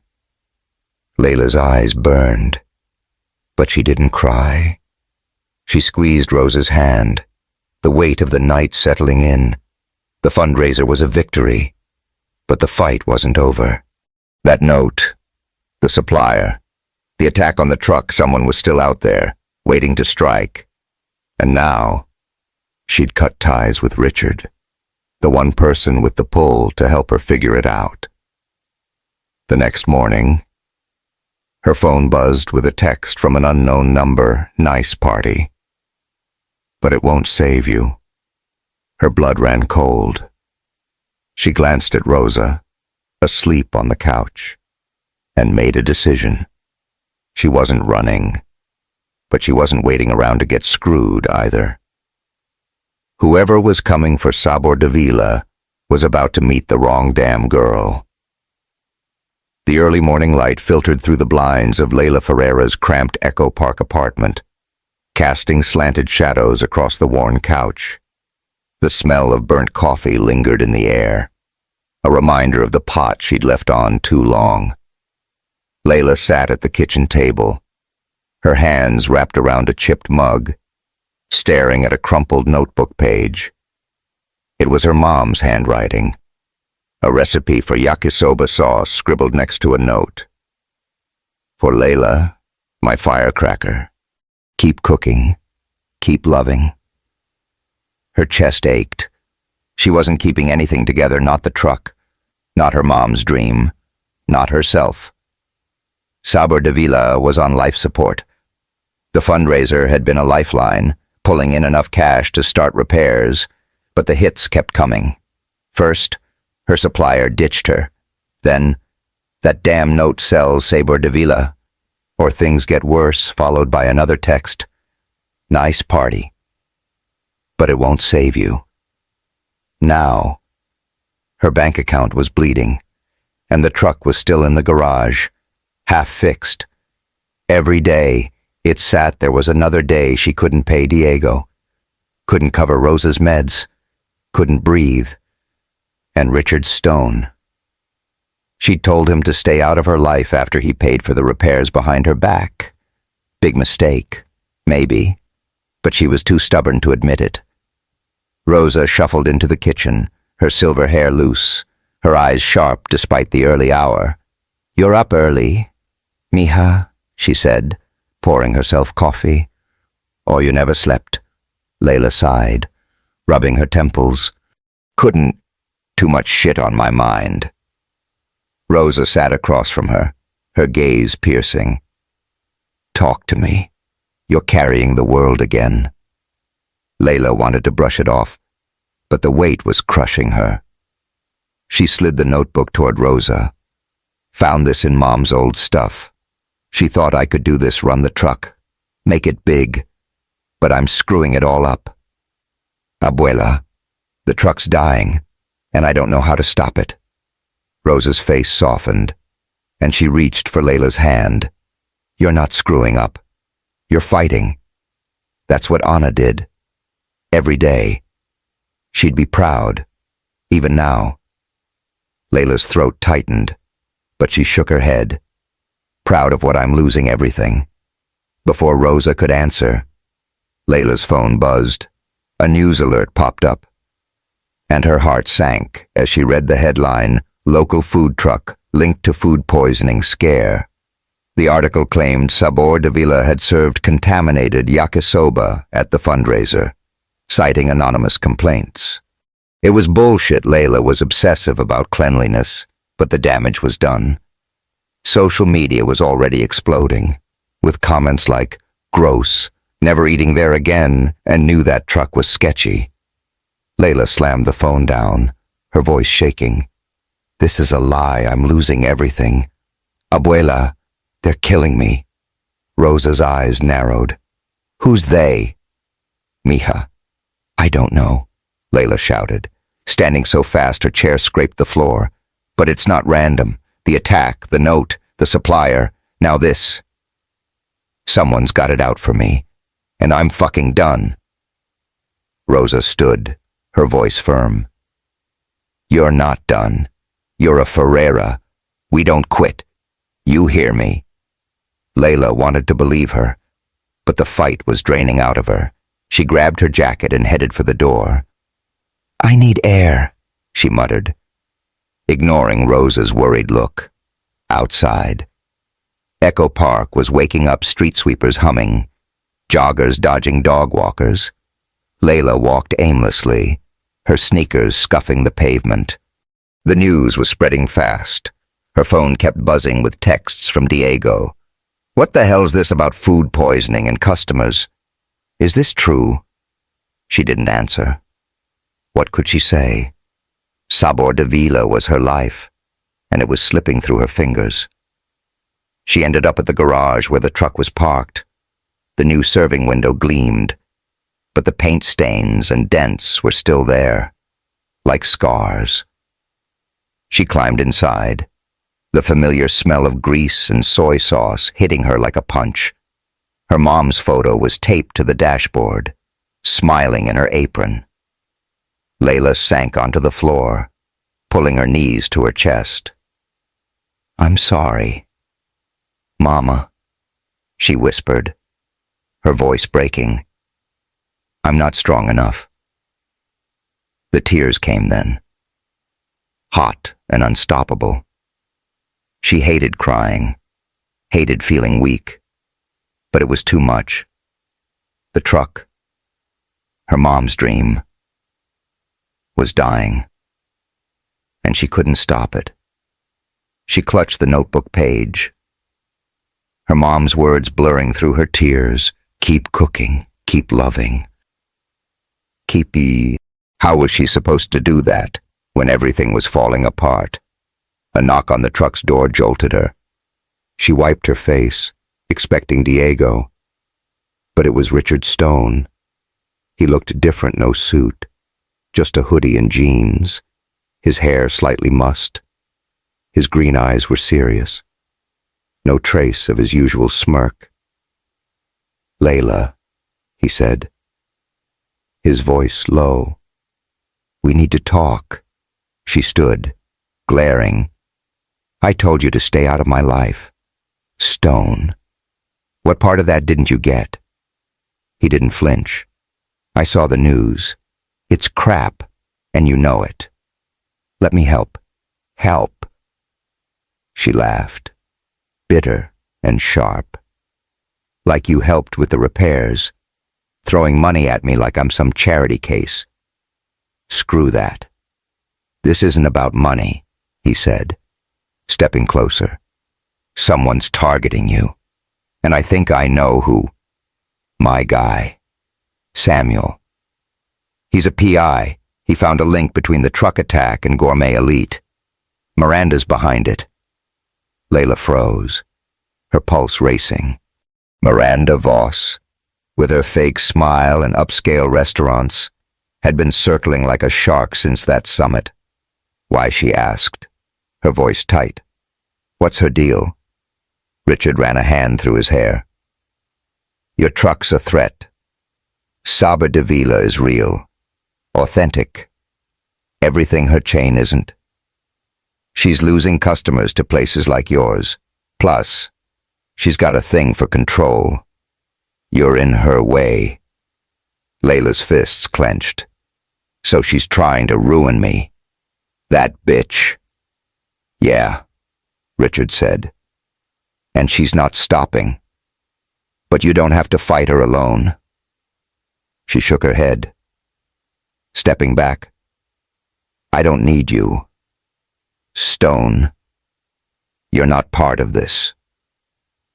Layla's eyes burned, but she didn't cry. She squeezed Rosa's hand, the weight of the night settling in. The fundraiser was a victory, but the fight wasn't over. That note, the supplier, the attack on the truck, someone was still out there, waiting to strike. And now, she'd cut ties with Richard, the one person with the pull to help her figure it out. The next morning, her phone buzzed with a text from an unknown number, "Nice party." But it won't save you. Her blood ran cold. She glanced at Rosa, asleep on the couch, and made a decision. She wasn't running, but she wasn't waiting around to get screwed either. Whoever was coming for Sabor Davila was about to meet the wrong damn girl. The early morning light filtered through the blinds of Layla Ferreira's cramped Echo Park apartment, casting slanted shadows across the worn couch. The smell of burnt coffee lingered in the air, a reminder of the pot she'd left on too long. Layla sat at the kitchen table, her hands wrapped around a chipped mug, staring at a crumpled notebook page. It was her mom's handwriting, a recipe for yakisoba sauce scribbled next to a note. "For Layla, my firecracker. Keep cooking. Keep loving." Her chest ached. She wasn't keeping anything together, not the truck, not her mom's dream, not herself. Sabor Davila was on life support. The fundraiser had been a lifeline, pulling in enough cash to start repairs, but the hits kept coming. First, her supplier ditched her. Then, that damn note sells Sabor Davila. Or things get worse, followed by another text. "Nice party. But it won't save you." Now, her bank account was bleeding, and the truck was still in the garage, half fixed. Every day, it sat there was another day she couldn't pay Diego, couldn't cover Rosa's meds, couldn't breathe. And Richard Stone. She'd told him to stay out of her life after he paid for the repairs behind her back. Big mistake, maybe, but she was too stubborn to admit it. Rosa shuffled into the kitchen, her silver hair loose, her eyes sharp despite the early hour. "You're up early, Mija," she said, pouring herself coffee. "Or you never slept," Layla sighed, rubbing her temples. "Couldn't. Too much shit on my mind." Rosa sat across from her, her gaze piercing. "Talk to me. You're carrying the world again." Layla wanted to brush it off, but the weight was crushing her. She slid the notebook toward Rosa. "Found this in Mom's old stuff. She thought I could do this, run the truck, make it big, but I'm screwing it all up. Abuela, the truck's dying, and I don't know how to stop it." Rosa's face softened, and she reached for Layla's hand. You're not screwing up. You're fighting. That's what Anna did. Every day. She'd be proud, even now. Layla's throat tightened, but she shook her head. Proud of what I'm losing everything. Before Rosa could answer, Layla's phone buzzed. A news alert popped up. And her heart sank as she read the headline, "Local food truck linked to food poisoning scare." The article claimed Sabor de Villa had served contaminated yakisoba at the fundraiser, citing anonymous complaints. It was bullshit. Layla was obsessive about cleanliness, but the damage was done. Social media was already exploding, with comments like, "Gross, never eating there again," and knew that truck was sketchy. Layla slammed the phone down, her voice shaking. "This is a lie. I'm losing everything. Abuela, they're killing me." Rosa's eyes narrowed. "Who's they?" "Mija, I don't know," Layla shouted, standing so fast her chair scraped the floor. "But it's not random. The attack, the note, the supplier, now this. Someone's got it out for me, and I'm fucking done." Rosa stood, her voice firm. "You're not done. You're a Ferreira. We don't quit. You hear me." Layla wanted to believe her, but the fight was draining out of her. She grabbed her jacket and headed for the door. "I need air," she muttered, ignoring Rosa's worried look. Outside, Echo Park was waking up, street sweepers humming, joggers dodging dog walkers. Layla walked aimlessly, her sneakers scuffing the pavement. The news was spreading fast. Her phone kept buzzing with texts from Diego. "What the hell's this about food poisoning and customers? Is this true?" She didn't answer. What could she say? Sabor de Villa was her life, and it was slipping through her fingers. She ended up at the garage where the truck was parked. The new serving window gleamed, but the paint stains and dents were still there, like scars. She climbed inside, the familiar smell of grease and soy sauce hitting her like a punch. Her mom's photo was taped to the dashboard, smiling in her apron. Layla sank onto the floor, pulling her knees to her chest. "I'm sorry, Mama," she whispered, her voice breaking. "I'm not strong enough." The tears came then, hot and unstoppable. She hated crying, hated feeling weak, but it was too much. The truck, her mom's dream, was dying, and she couldn't stop it. She clutched the notebook page, her mom's words blurring through her tears. "Keep cooking, keep loving. How was she supposed to do that when everything was falling apart? A knock on the truck's door jolted her. She wiped her face, expecting Diego, but it was Richard Stone. He looked different, no suit, just a hoodie and jeans, his hair slightly mussed. His green eyes were serious. No trace of his usual smirk. "Layla," he said, his voice low. "We need to talk." She stood, glaring. "I told you to stay out of my life." "Stone. What part of that didn't you get?" He didn't flinch. "I saw the news. It's crap, and you know it. Let me help." "Help." She laughed, bitter and sharp. "Like you helped with the repairs, throwing money at me like I'm some charity case." "Screw that. This isn't about money," he said, stepping closer. "Someone's targeting you, and I think I know who. My guy, Samuel. He's a PI. He found a link between the truck attack and Gourmet Elite. Miranda's behind it." Layla froze, her pulse racing. Miranda Voss, with her fake smile and upscale restaurants, had been circling like a shark since that summit. "Why?" she asked, her voice tight. "What's her deal?" Richard ran a hand through his hair. Your truck's a threat. Saber Davila is real. Authentic. Everything her chain isn't. She's losing customers to places like yours. Plus, she's got a thing for control. You're in her way. Layla's fists clenched. So she's trying to ruin me. That bitch. Yeah, Richard said. And she's not stopping. But you don't have to fight her alone. She shook her head. Stepping back. I don't need you. Stone. You're not part of this.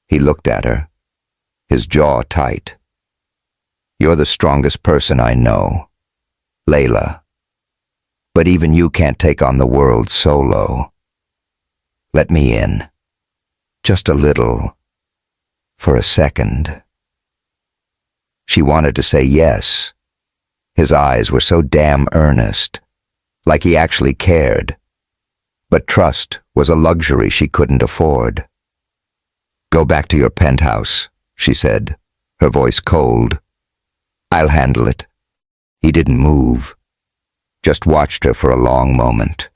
He looked at her, his jaw tight. You're the strongest person I know, Layla. But even you can't take on the world solo. Let me in. Just a little. For a second. She wanted to say yes. His eyes were so damn earnest, like he actually cared. But trust was a luxury she couldn't afford. Go back to your penthouse, she said, her voice cold. I'll handle it. He didn't move, just watched her for a long moment.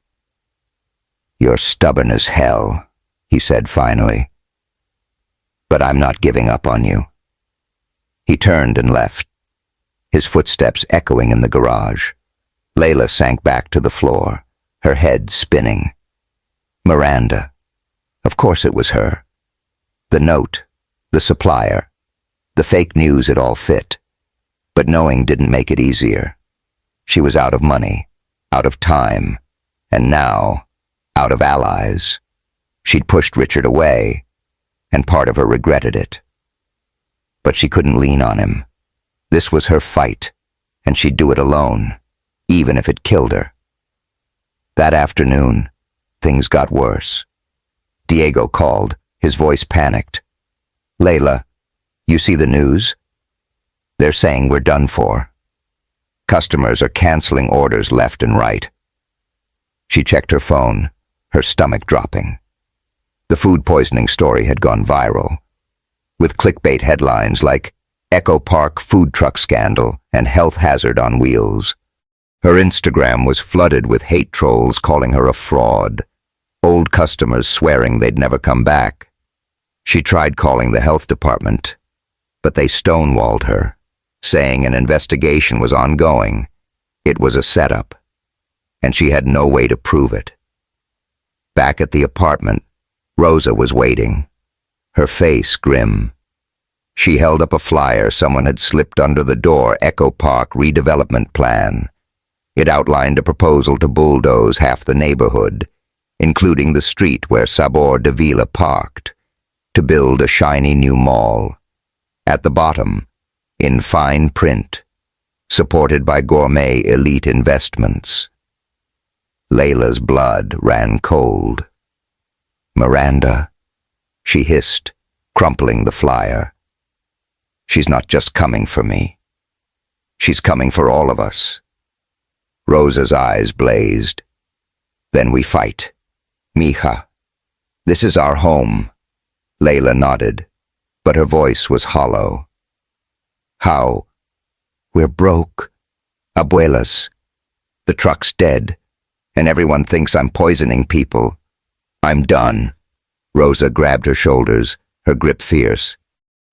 You're stubborn as hell, he said finally. But I'm not giving up on you. He turned and left, his footsteps echoing in the garage. Layla sank back to the floor, her head spinning. Miranda. Of course it was her. The note, the supplier, the fake news, it all fit. But knowing didn't make it easier. She was out of money, out of time, and now, out of allies. She'd pushed Richard away, and part of her regretted it. But she couldn't lean on him. This was her fight, and she'd do it alone, even if it killed her. That afternoon, things got worse. Diego called, his voice panicked. Layla, you see the news? They're saying we're done for. Customers are canceling orders left and right. She checked her phone, her stomach dropping. The food poisoning story had gone viral, with clickbait headlines like Echo Park food truck scandal and health hazard on wheels. Her Instagram was flooded with hate trolls calling her a fraud, old customers swearing they'd never come back. She tried calling the health department, but they stonewalled her, saying an investigation was ongoing. It was a setup, and she had no way to prove it. Back at the apartment, Rosa was waiting, her face grim. She held up a flyer someone had slipped under the door, Echo Park redevelopment plan. It outlined a proposal to bulldoze half the neighborhood, including the street where Saber Davila parked, to build a shiny new mall. At the bottom, in fine print, supported by Gourmet Elite Investments. Layla's blood ran cold. Miranda, she hissed, crumpling the flyer. She's not just coming for me. She's coming for all of us. Rosa's eyes blazed. Then we fight. Mija. This is our home. Layla nodded, but her voice was hollow. How? We're broke. Abuelas. The truck's dead, and everyone thinks I'm poisoning people. I'm done. Rosa grabbed her shoulders, her grip fierce.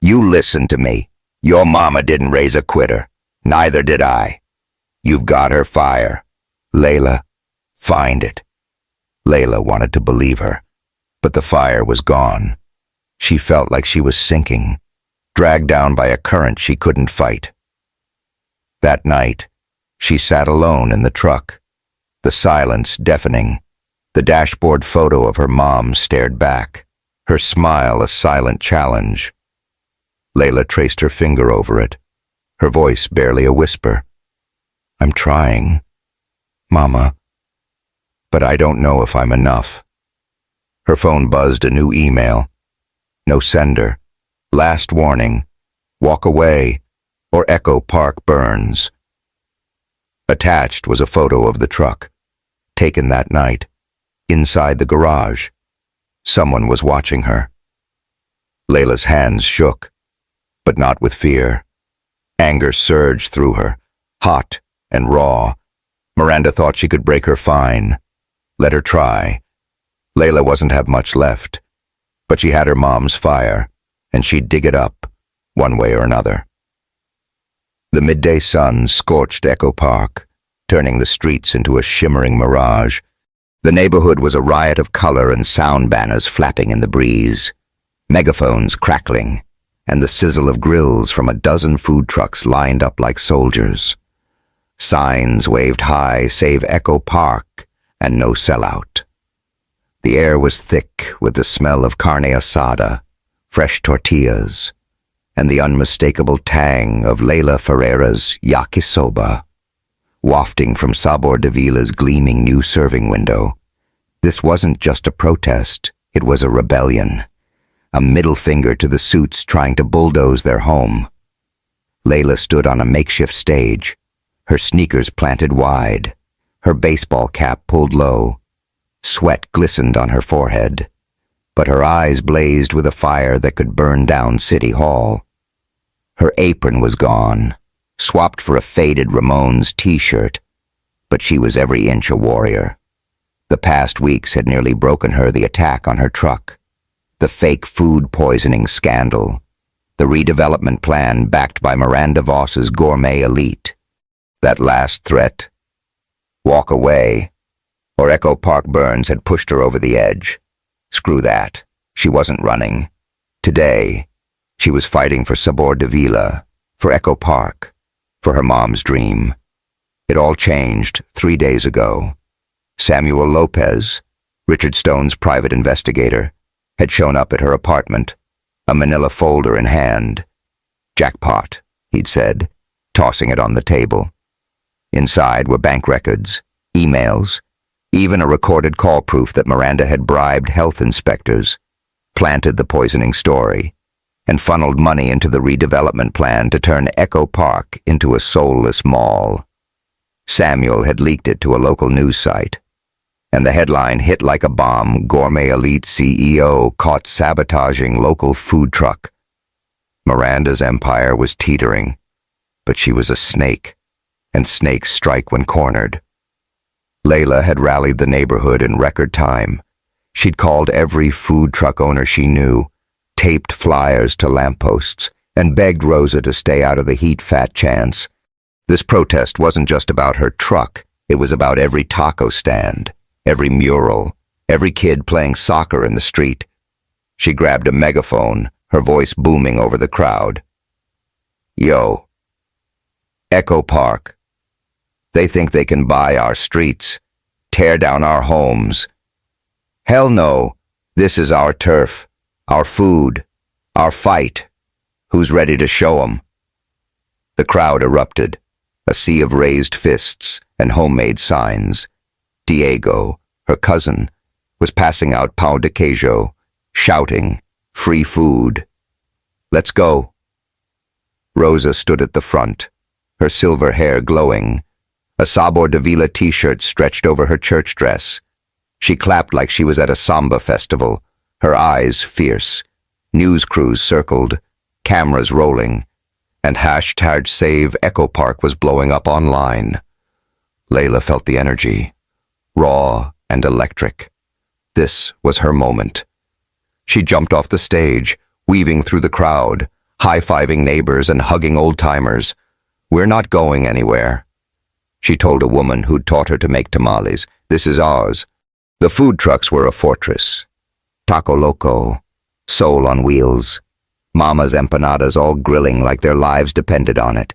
You listen to me. Your mama didn't raise a quitter. Neither did I. You've got her fire. Layla, find it. Layla wanted to believe her, but the fire was gone. She felt like she was sinking, dragged down by a current she couldn't fight. That night, she sat alone in the truck, the silence deafening. The dashboard photo of her mom stared back, her smile a silent challenge. Layla traced her finger over it, her voice barely a whisper. I'm trying, Mama, but I don't know if I'm enough. Her phone buzzed a new email. No sender. Last warning. Walk away, or Echo Park burns. Attached was a photo of the truck, taken that night, inside the garage. Someone was watching her. Layla's hands shook, but not with fear. Anger surged through her, hot and raw. Miranda thought she could break her fine. Let her try. Layla wasn't have much left, but she had her mom's fire, and she'd dig it up, one way or another. The midday sun scorched Echo Park, turning the streets into a shimmering mirage. The neighborhood was a riot of color and sound banners flapping in the breeze, megaphones crackling, and the sizzle of grills from a dozen food trucks lined up like soldiers. Signs waved high, "Save Echo Park," and "No sellout." The air was thick with the smell of carne asada, fresh tortillas, and the unmistakable tang of Layla Ferreira's yakisoba, wafting from Sabor de Vila's gleaming new serving window. This wasn't just a protest, it was a rebellion, a middle finger to the suits trying to bulldoze their home. Layla stood on a makeshift stage, her sneakers planted wide, her baseball cap pulled low. Sweat glistened on her forehead, but her eyes blazed with a fire that could burn down City Hall. Her apron was gone, swapped for a faded Ramones t-shirt, but she was every inch a warrior. The past weeks had nearly broken her the attack on her truck, the fake food poisoning scandal, the redevelopment plan backed by Miranda Voss's gourmet elite. That last threat, walk away, or Echo Park Burns had pushed her over the edge. Screw that, she wasn't running. Today, she was fighting for Sabor de Vila, for Echo Park, for her mom's dream. It all changed 3 days ago. Samuel Lopez, Richard Stone's private investigator, had shown up at her apartment, a manila folder in hand. "Jackpot," he'd said, tossing it on the table. Inside were bank records, emails, even a recorded call proof that Miranda had bribed health inspectors, planted the poisoning story, and funneled money into the redevelopment plan to turn Echo Park into a soulless mall. Samuel had leaked it to a local news site, and the headline hit like a bomb: "Gourmet Elite CEO caught sabotaging local food truck." Miranda's empire was teetering, but she was a snake, and snakes strike when cornered. Layla had rallied the neighborhood in record time. She'd called every food truck owner she knew, taped flyers to lampposts, and begged Rosa to stay out of the heat fat chance. This protest wasn't just about her truck, it was about every taco stand, every mural, every kid playing soccer in the street. She grabbed a megaphone, her voice booming over the crowd. "Yo, Echo Park. They think they can buy our streets, tear down our homes. Hell no, this is our turf, our food, our fight. Who's ready to show 'em?" The crowd erupted, a sea of raised fists and homemade signs. Diego, her cousin, was passing out pão de queijo, shouting, "Free food. Let's go." Rosa stood at the front, her silver hair glowing, a Sabor de Vila t-shirt stretched over her church dress. She clapped like she was at a samba festival, her eyes fierce. News crews circled, cameras rolling, and hashtag Save Echo Park was blowing up online. Layla felt the energy, raw and electric. This was her moment. She jumped off the stage, weaving through the crowd, high-fiving neighbors and hugging old-timers. "We're not going anywhere," she told a woman who'd taught her to make tamales. "This is ours." The food trucks were a fortress. Taco Loco, Soul on Wheels, Mama's Empanadas all grilling like their lives depended on it.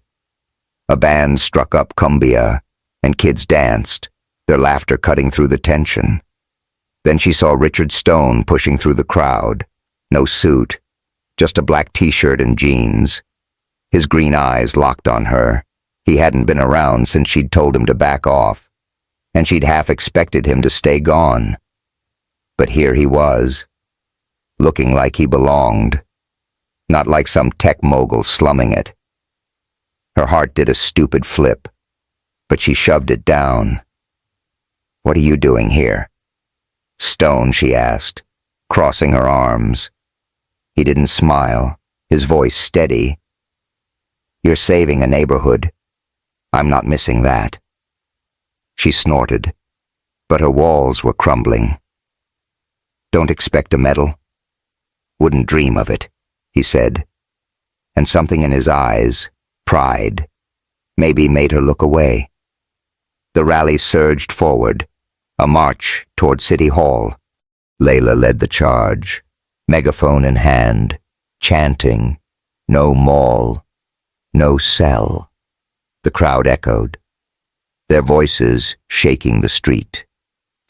A band struck up cumbia, and kids danced, their laughter cutting through the tension. Then she saw Richard Stone pushing through the crowd. No suit, just a black t-shirt and jeans. His green eyes locked on her. He hadn't been around since she'd told him to back off, and she'd half expected him to stay gone. But here he was, looking like he belonged, not like some tech mogul slumming it. Her heart did a stupid flip, but she shoved it down. "What are you doing here?" "Stone," she asked, crossing her arms. He didn't smile, his voice steady. "You're saving a neighborhood. I'm not missing that." She snorted, but her walls were crumbling. "Don't expect a medal." "Wouldn't dream of it," he said, and something in his eyes, pride, maybe made her look away. The rally surged forward, a march toward City Hall. Layla led the charge, megaphone in hand, chanting, "No mall, no cell." The crowd echoed, their voices shaking the street.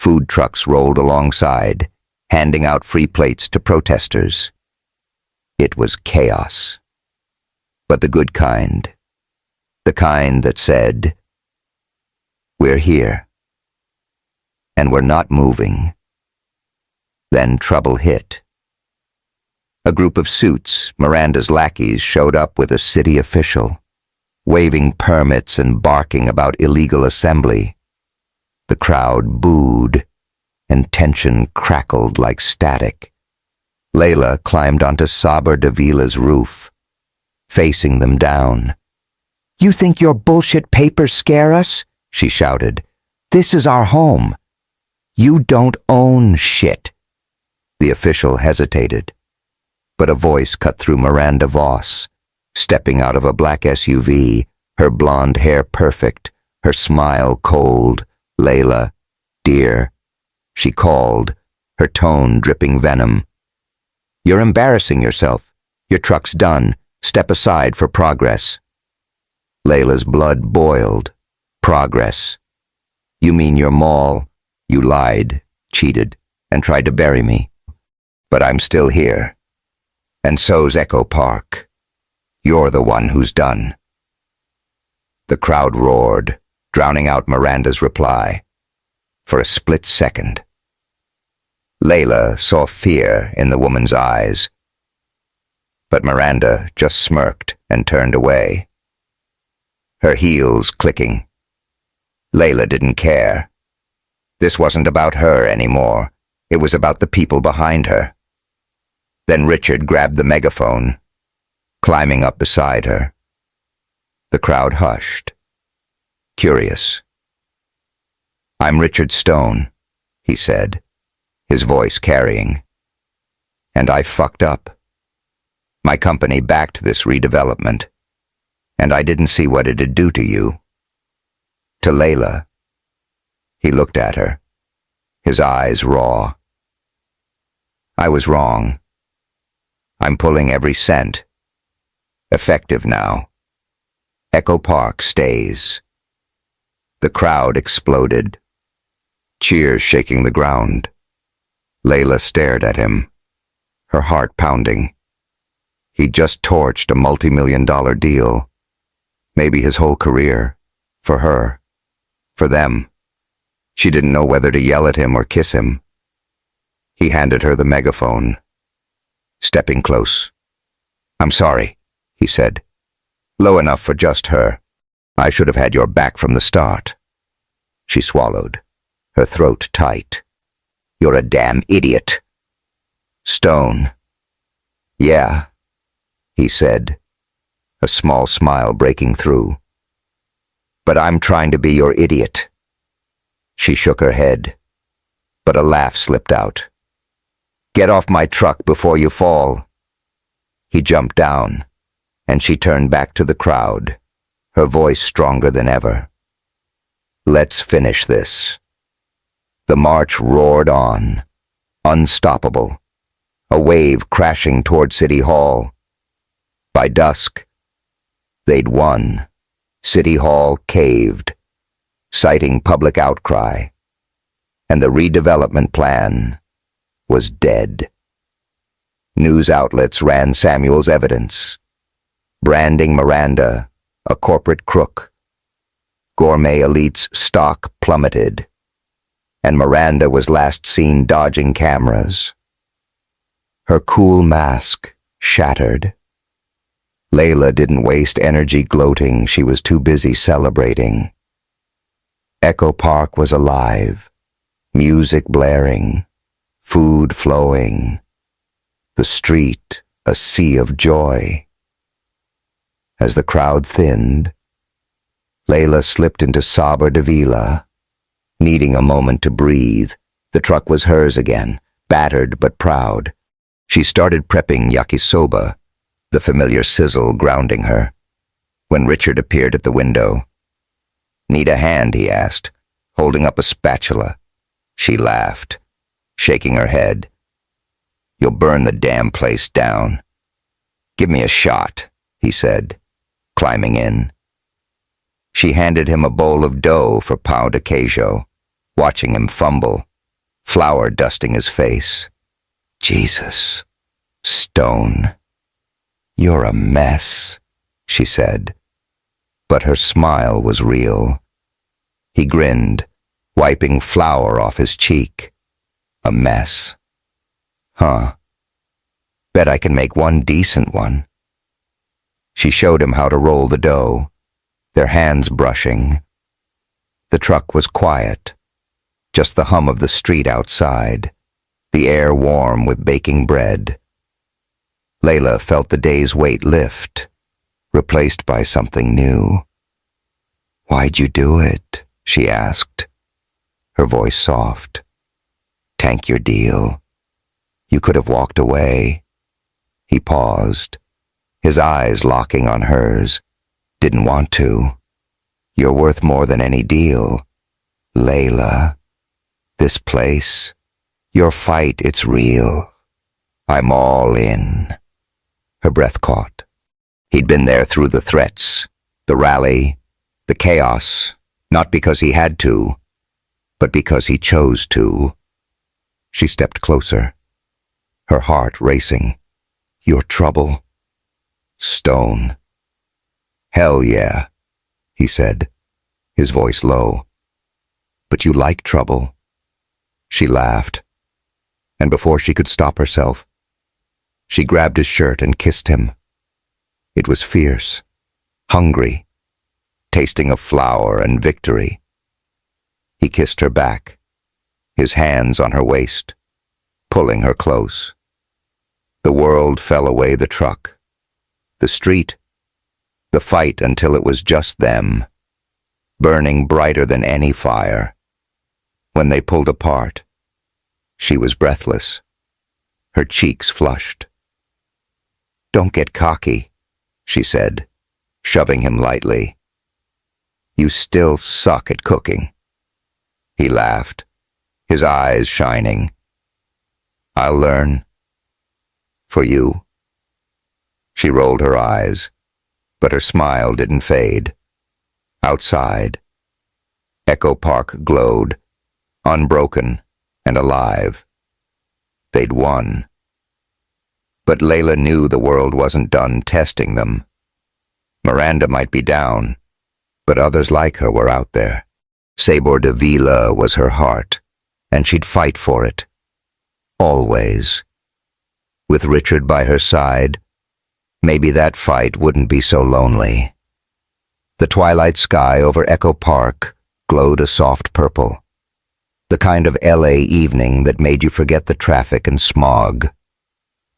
Food trucks rolled alongside, handing out free plates to protesters. It was chaos, but the good kind, the kind that said, "We're here, and we're not moving." Then trouble hit. A group of suits, Miranda's lackeys, showed up with a city official, waving permits and barking about illegal assembly. The crowd booed, and tension crackled like static. Layla climbed onto Saber Davila's roof, facing them down. "You think your bullshit papers scare us?" she shouted. "This is our home. You don't own shit." The official hesitated, but a voice cut through. Miranda Voss, stepping out of a black SUV, her blonde hair perfect, her smile cold. "Layla, dear," she called, her tone dripping venom. "You're embarrassing yourself. Your truck's done. Step aside for progress." Layla's blood boiled. "Progress? You mean your mall? You lied, cheated, and tried to bury me. But I'm still here. And so's Echo Park. You're the one who's done." The crowd roared, drowning out Miranda's reply. For a split second, Layla saw fear in the woman's eyes, but Miranda just smirked and turned away, her heels clicking. Layla didn't care. This wasn't about her anymore. It was about the people behind her. Then Richard grabbed the megaphone, climbing up beside her. The crowd hushed, curious. "I'm Richard Stone," he said, his voice carrying. "And I fucked up. My company backed this redevelopment, and I didn't see what it'd do to you." To Layla. He looked at her, his eyes raw. "I was wrong. I'm pulling every cent. Effective now. Echo Park stays." The crowd exploded, cheers shaking the ground. Layla stared at him, her heart pounding. He'd just torched a multi-million-dollar deal. Maybe his whole career. For her. For them. She didn't know whether to yell at him or kiss him. He handed her the megaphone, stepping close. "I'm sorry," he said, low enough for just her. "I should have had your back from the start." She swallowed, her throat tight. "You're a damn idiot." "Stone." "Yeah," he said, a small smile breaking through. "But I'm trying to be your idiot." She shook her head, but a laugh slipped out. "Get off my truck before you fall." He jumped down, and she turned back to the crowd, her voice stronger than ever. "Let's finish this." The march roared on, unstoppable, a wave crashing toward City Hall. By dusk, they'd won. City Hall caved, citing public outcry, and the redevelopment plan was dead. News outlets ran Samuel's evidence, branding Miranda a corporate crook. Gourmet Elite's stock plummeted, and Miranda was last seen dodging cameras. Her cool mask shattered. Layla didn't waste energy gloating, she was too busy celebrating. Echo Park was alive, music blaring, food flowing, the street a sea of joy. As the crowd thinned, Layla slipped into Sabor Davila. Needing a moment to breathe, the truck was hers again, battered but proud. She started prepping yakisoba, the familiar sizzle grounding her, when Richard appeared at the window. "Need a hand?" he asked, holding up a spatula. She laughed, shaking her head. "You'll burn the damn place down." "Give me a shot," he said, climbing in. She handed him a bowl of dough for pão de queijo, watching him fumble, flour dusting his face. "Jesus, Stone, you're a mess," she said. But her smile was real. He grinned, wiping flour off his cheek. "A mess. Huh. Bet I can make one decent one." She showed him how to roll the dough, their hands brushing. The truck was quiet, just the hum of the street outside, the air warm with baking bread. Layla felt the day's weight lift, replaced by something new. "Why'd you do it?" she asked, her voice soft. "Tank your deal. You could have walked away." He paused, his eyes locking on hers. "Didn't want to. You're worth more than any deal. Layla, this place, your fight, it's real. I'm all in." Her breath caught. He'd been there through the threats, the rally, the chaos, not because he had to, but because he chose to. She stepped closer, her heart racing. "Your trouble?" "Stone." "Hell yeah," he said, his voice low. "But you like trouble." She laughed, and before she could stop herself, she grabbed his shirt and kissed him. It was fierce, hungry, tasting of flour and victory. He kissed her back, his hands on her waist, pulling her close. The world fell away the truck, the street, the fight until it was just them, burning brighter than any fire. When they pulled apart, she was breathless, her cheeks flushed. "Don't get cocky," she said, shoving him lightly. "You still suck at cooking." He laughed, his eyes shining. "I'll learn. For you." She rolled her eyes, but her smile didn't fade. Outside, Echo Park glowed, unbroken and alive. They'd won. But Layla knew the world wasn't done testing them. Miranda might be down, but others like her were out there. Sabor Davila was her heart, and she'd fight for it. Always. With Richard by her side, maybe that fight wouldn't be so lonely. The twilight sky over Echo Park glowed a soft purple, the kind of LA evening that made you forget the traffic and smog.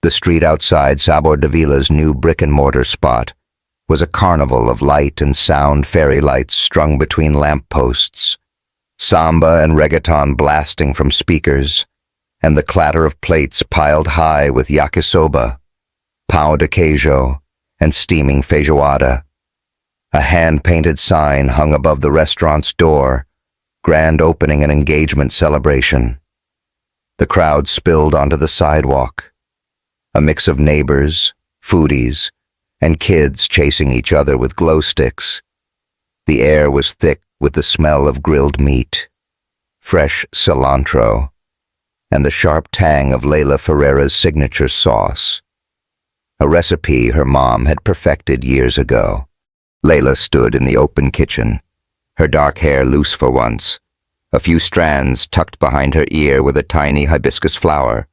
The street outside Sabor Davila's new brick-and-mortar spot was a carnival of light and sound fairy lights strung between lampposts, samba and reggaeton blasting from speakers, and the clatter of plates piled high with yakisoba, pão de queijo, and steaming feijoada. A hand-painted sign hung above the restaurant's door, grand opening and engagement celebration. The crowd spilled onto the sidewalk, a mix of neighbors, foodies, and kids chasing each other with glow sticks. The air was thick with the smell of grilled meat, fresh cilantro, and the sharp tang of Layla Ferreira's signature sauce, a recipe her mom had perfected years ago. Layla stood in the open kitchen, her dark hair loose for once, a few strands tucked behind her ear with a tiny hibiscus flower.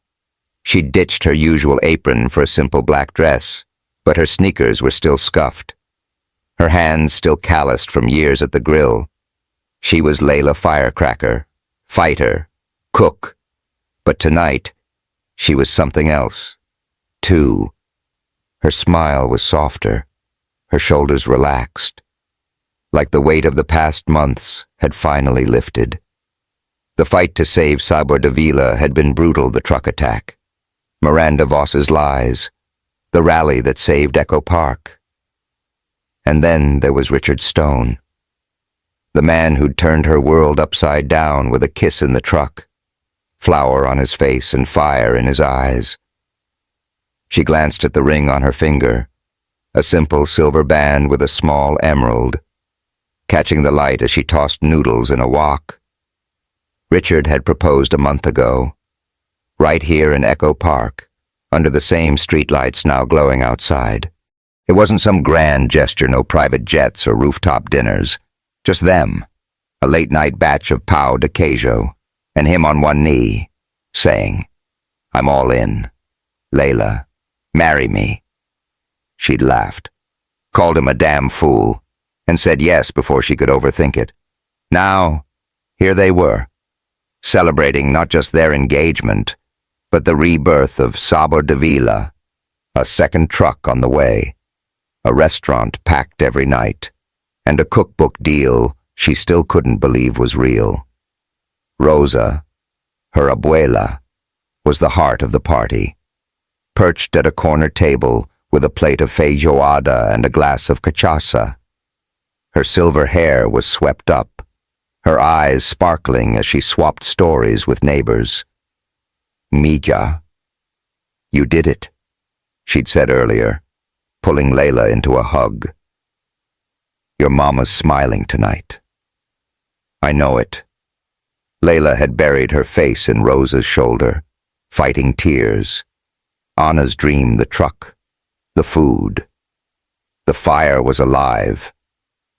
She'd ditched her usual apron for a simple black dress, but her sneakers were still scuffed, her hands still calloused from years at the grill. She was Layla Firecracker, fighter, cook, but tonight she was something else, too, Her smile was softer, her shoulders relaxed, like the weight of the past months had finally lifted. The fight to save Sabor Davila had been brutal, the truck attack, Miranda Voss's lies, the rally that saved Echo Park. And then there was Richard Stone, the man who'd turned her world upside down with a kiss in the truck, flour on his face and fire in his eyes. She glanced at the ring on her finger, a simple silver band with a small emerald, catching the light as she tossed noodles in a wok. Richard had proposed a month ago, right here in Echo Park, under the same streetlights now glowing outside. It wasn't some grand gesture, no private jets or rooftop dinners, just them, a late-night batch of pão de queijo, and him on one knee, saying, "I'm all in. Layla, marry me." She'd laughed, called him a damn fool, and said yes before she could overthink it. Now, here they were, celebrating not just their engagement, but the rebirth of Sabor Davila, a second truck on the way, a restaurant packed every night, and a cookbook deal she still couldn't believe was real. Rosa, her abuela, was the heart of the party, perched at a corner table with a plate of feijoada and a glass of cachaça. Her silver hair was swept up, her eyes sparkling as she swapped stories with neighbors. "Mija, you did it," she'd said earlier, pulling Layla into a hug. "Your mama's smiling tonight." "I know it." Layla had buried her face in Rosa's shoulder, fighting tears. Anna's dream, the truck, the food. The fire was alive,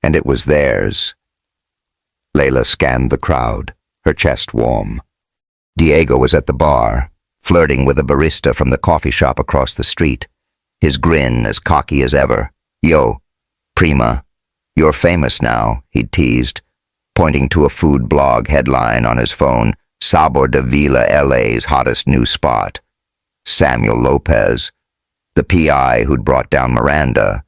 and it was theirs. Layla scanned the crowd, her chest warm. Diego was at the bar, flirting with a barista from the coffee shop across the street, his grin as cocky as ever. "Yo, prima, you're famous now," he'd teased, pointing to a food blog headline on his phone, "Sabor Davila, LA's hottest new spot." Samuel Lopez, the PI who'd brought down Miranda,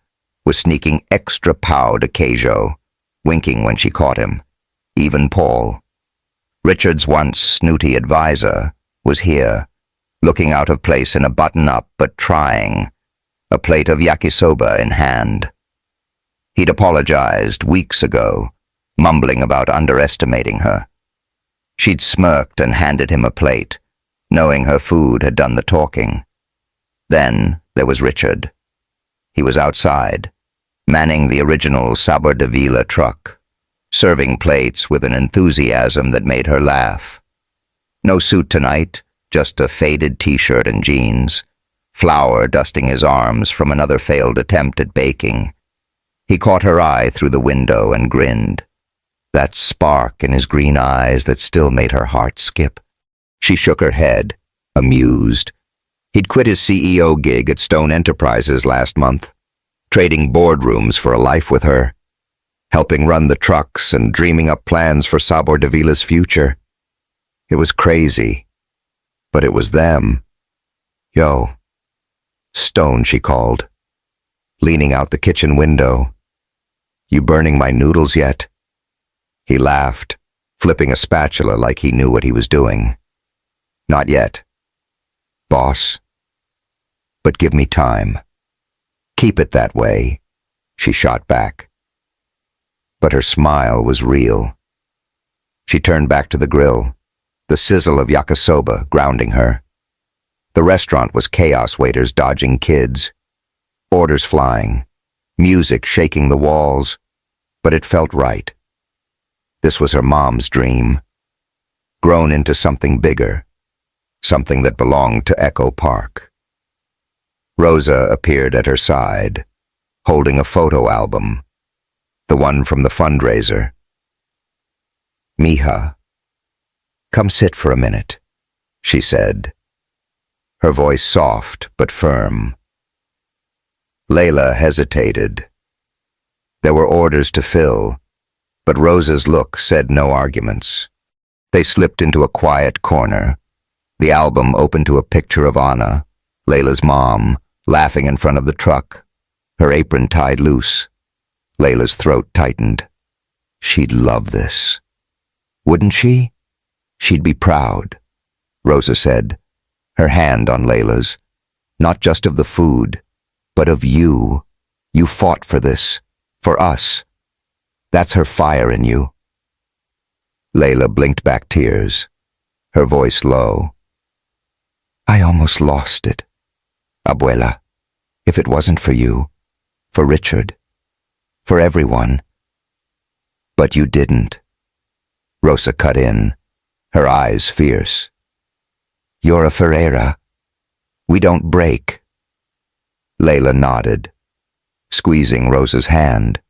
was sneaking extra pão de queijo, winking when she caught him. Even Paul, Richard's once snooty advisor, was here, looking out of place in a button-up but trying, a plate of yakisoba in hand. He'd apologized weeks ago, mumbling about underestimating her. She'd smirked and handed him a plate, knowing her food had done the talking. Then there was Richard. He was outside, manning the original Sabor Davila truck, serving plates with an enthusiasm that made her laugh. No suit tonight, just a faded t-shirt and jeans, flour dusting his arms from another failed attempt at baking. He caught her eye through the window and grinned, that spark in his green eyes that still made her heart skip. She shook her head, amused. He'd quit his CEO gig at Stone Enterprises last month, trading boardrooms for a life with her, helping run the trucks and dreaming up plans for Sabor Davila's future. It was crazy, but it was them. "Yo, Stone," she called, leaning out the kitchen window. "You burning my noodles yet?" He laughed, flipping a spatula like he knew what he was doing. "Not yet, boss. But give me time." "Keep it that way," she shot back. But her smile was real. She turned back to the grill, the sizzle of yakisoba grounding her. The restaurant was chaos, waiters dodging kids, orders flying, music shaking the walls, but it felt right. This was her mom's dream, grown into something bigger, something that belonged to Echo Park. Rosa appeared at her side, holding a photo album, the one from the fundraiser. "Mija, come sit for a minute," she said, her voice soft but firm. Layla hesitated. There were orders to fill, but Rosa's look said no arguments. They slipped into a quiet corner, the album open to a picture of Anna, Layla's mom, laughing in front of the truck, her apron tied loose. Layla's throat tightened. She'd love this. Wouldn't she? She'd be proud, Rosa said, her hand on Layla's. Not just of the food, but of you. You fought for this, for us. That's her fire in you. Layla blinked back tears, her voice low. I almost lost it, Abuela, if it wasn't for you, for Richard, for everyone. But you didn't. Rosa cut in, her eyes fierce. You're a Ferreira. We don't break. Layla nodded, squeezing Rosa's hand.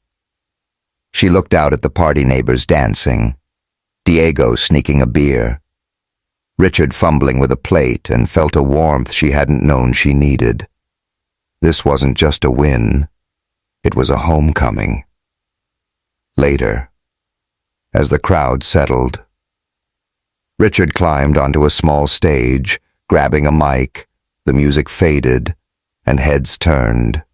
She looked out at the party neighbors dancing, Diego sneaking a beer, Richard fumbling with a plate, and felt a warmth she hadn't known she needed. This wasn't just a win, it was a homecoming. Later, as the crowd settled, Richard climbed onto a small stage, grabbing a mic. The music faded, and heads turned.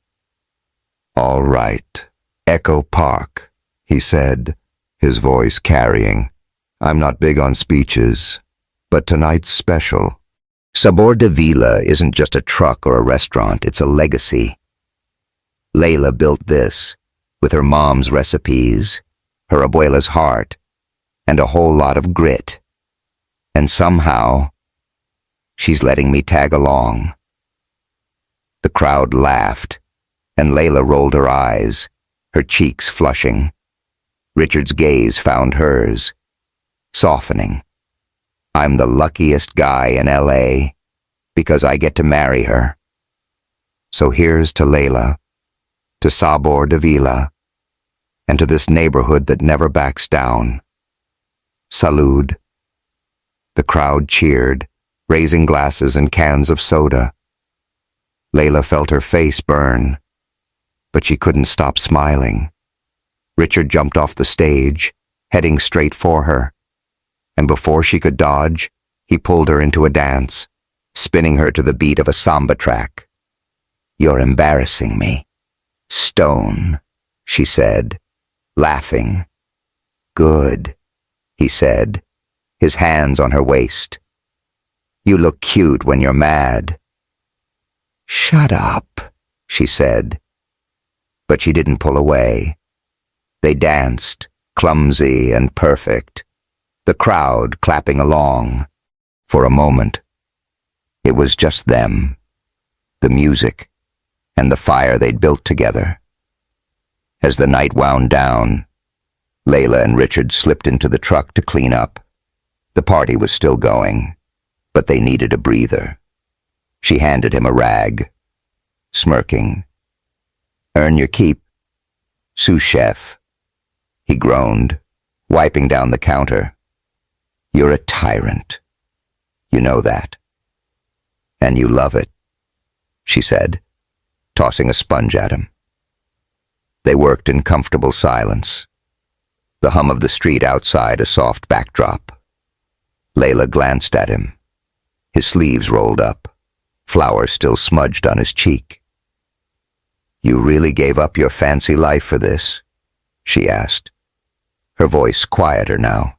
All right, Echo Park, he said, his voice carrying. I'm not big on speeches, but tonight's special. Sabor de Vila isn't just a truck or a restaurant, it's a legacy. Layla built this, with her mom's recipes, her abuela's heart, and a whole lot of grit. And somehow, she's letting me tag along. The crowd laughed, and Layla rolled her eyes, her cheeks flushing. Richard's gaze found hers, softening. I'm the luckiest guy in L.A. because I get to marry her. So here's to Layla, to Sabor de Vila, and to this neighborhood that never backs down. Salud. The crowd cheered, raising glasses and cans of soda. Layla felt her face burn, but she couldn't stop smiling. Richard jumped off the stage, heading straight for her, and before she could dodge, he pulled her into a dance, spinning her to the beat of a samba track. You're embarrassing me. Stone, she said, laughing. Good, he said, his hands on her waist. You look cute when you're mad. Shut up, she said. But she didn't pull away. They danced, clumsy and perfect, the crowd clapping along. For a moment, it was just them, the music, and the fire they'd built together. As the night wound down, Layla and Richard slipped into the truck to clean up. The party was still going, but they needed a breather. She handed him a rag, smirking. Earn your keep, sous chef. He groaned, wiping down the counter. You're a tyrant. You know that. And you love it, she said, tossing a sponge at him. They worked in comfortable silence, the hum of the street outside a soft backdrop. Layla glanced at him, his sleeves rolled up, flour still smudged on his cheek. You really gave up your fancy life for this? She asked, her voice quieter now.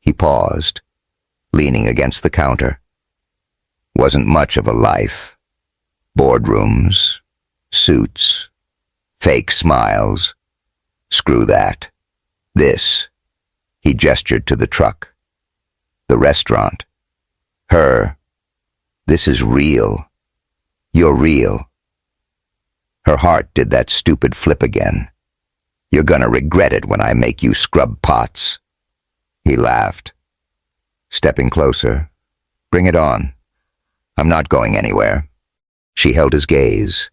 He paused, leaning against the counter. Wasn't much of a life. Boardrooms, suits, fake smiles. Screw that. This, he gestured to the truck. The restaurant. Her. This is real. You're real. Her heart did that stupid flip again. You're gonna regret it when I make you scrub pots. He laughed, stepping closer. Bring it on. I'm not going anywhere. She held his gaze,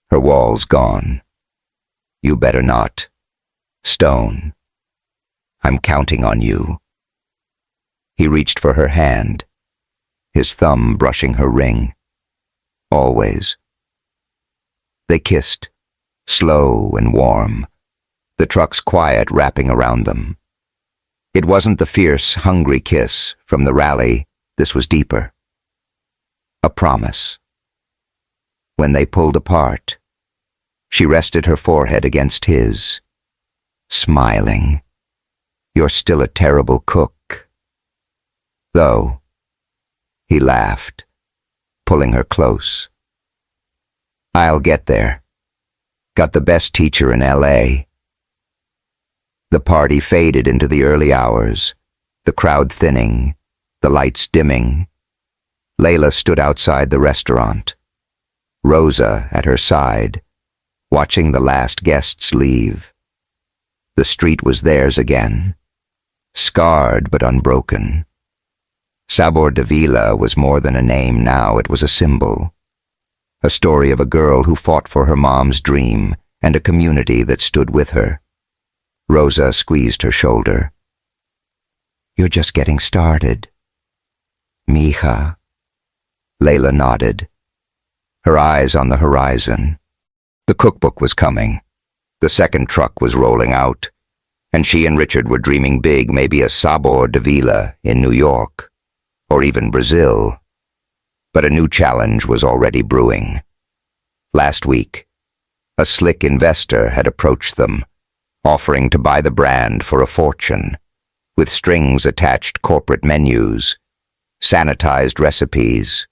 her walls gone. You better not. Stone. I'm counting on you. He reached for her hand, his thumb brushing her ring. Always. They kissed, slow and warm, the truck's quiet wrapping around them. It wasn't the fierce, hungry kiss from the rally. This was deeper. A promise. When they pulled apart, she rested her forehead against his, smiling. "You're still a terrible cook." "Though," he laughed, pulling her close. "I'll get there. Got the best teacher in L.A." The party faded into the early hours, the crowd thinning, the lights dimming. Layla stood outside the restaurant, Rosa at her side, watching the last guests leave. The street was theirs again, scarred but unbroken. Sabor de Vila was more than a name now, it was a symbol. A story of a girl who fought for her mom's dream and a community that stood with her. Rosa squeezed her shoulder. "You're just getting started." "Mija." Layla nodded, her eyes on the horizon. The cookbook was coming. The second truck was rolling out, and she and Richard were dreaming big, maybe a Sabor de Vila in New York, or even Brazil. But a new challenge was already brewing. Last week, a slick investor had approached them, offering to buy the brand for a fortune, with strings-attached corporate menus, sanitized recipes.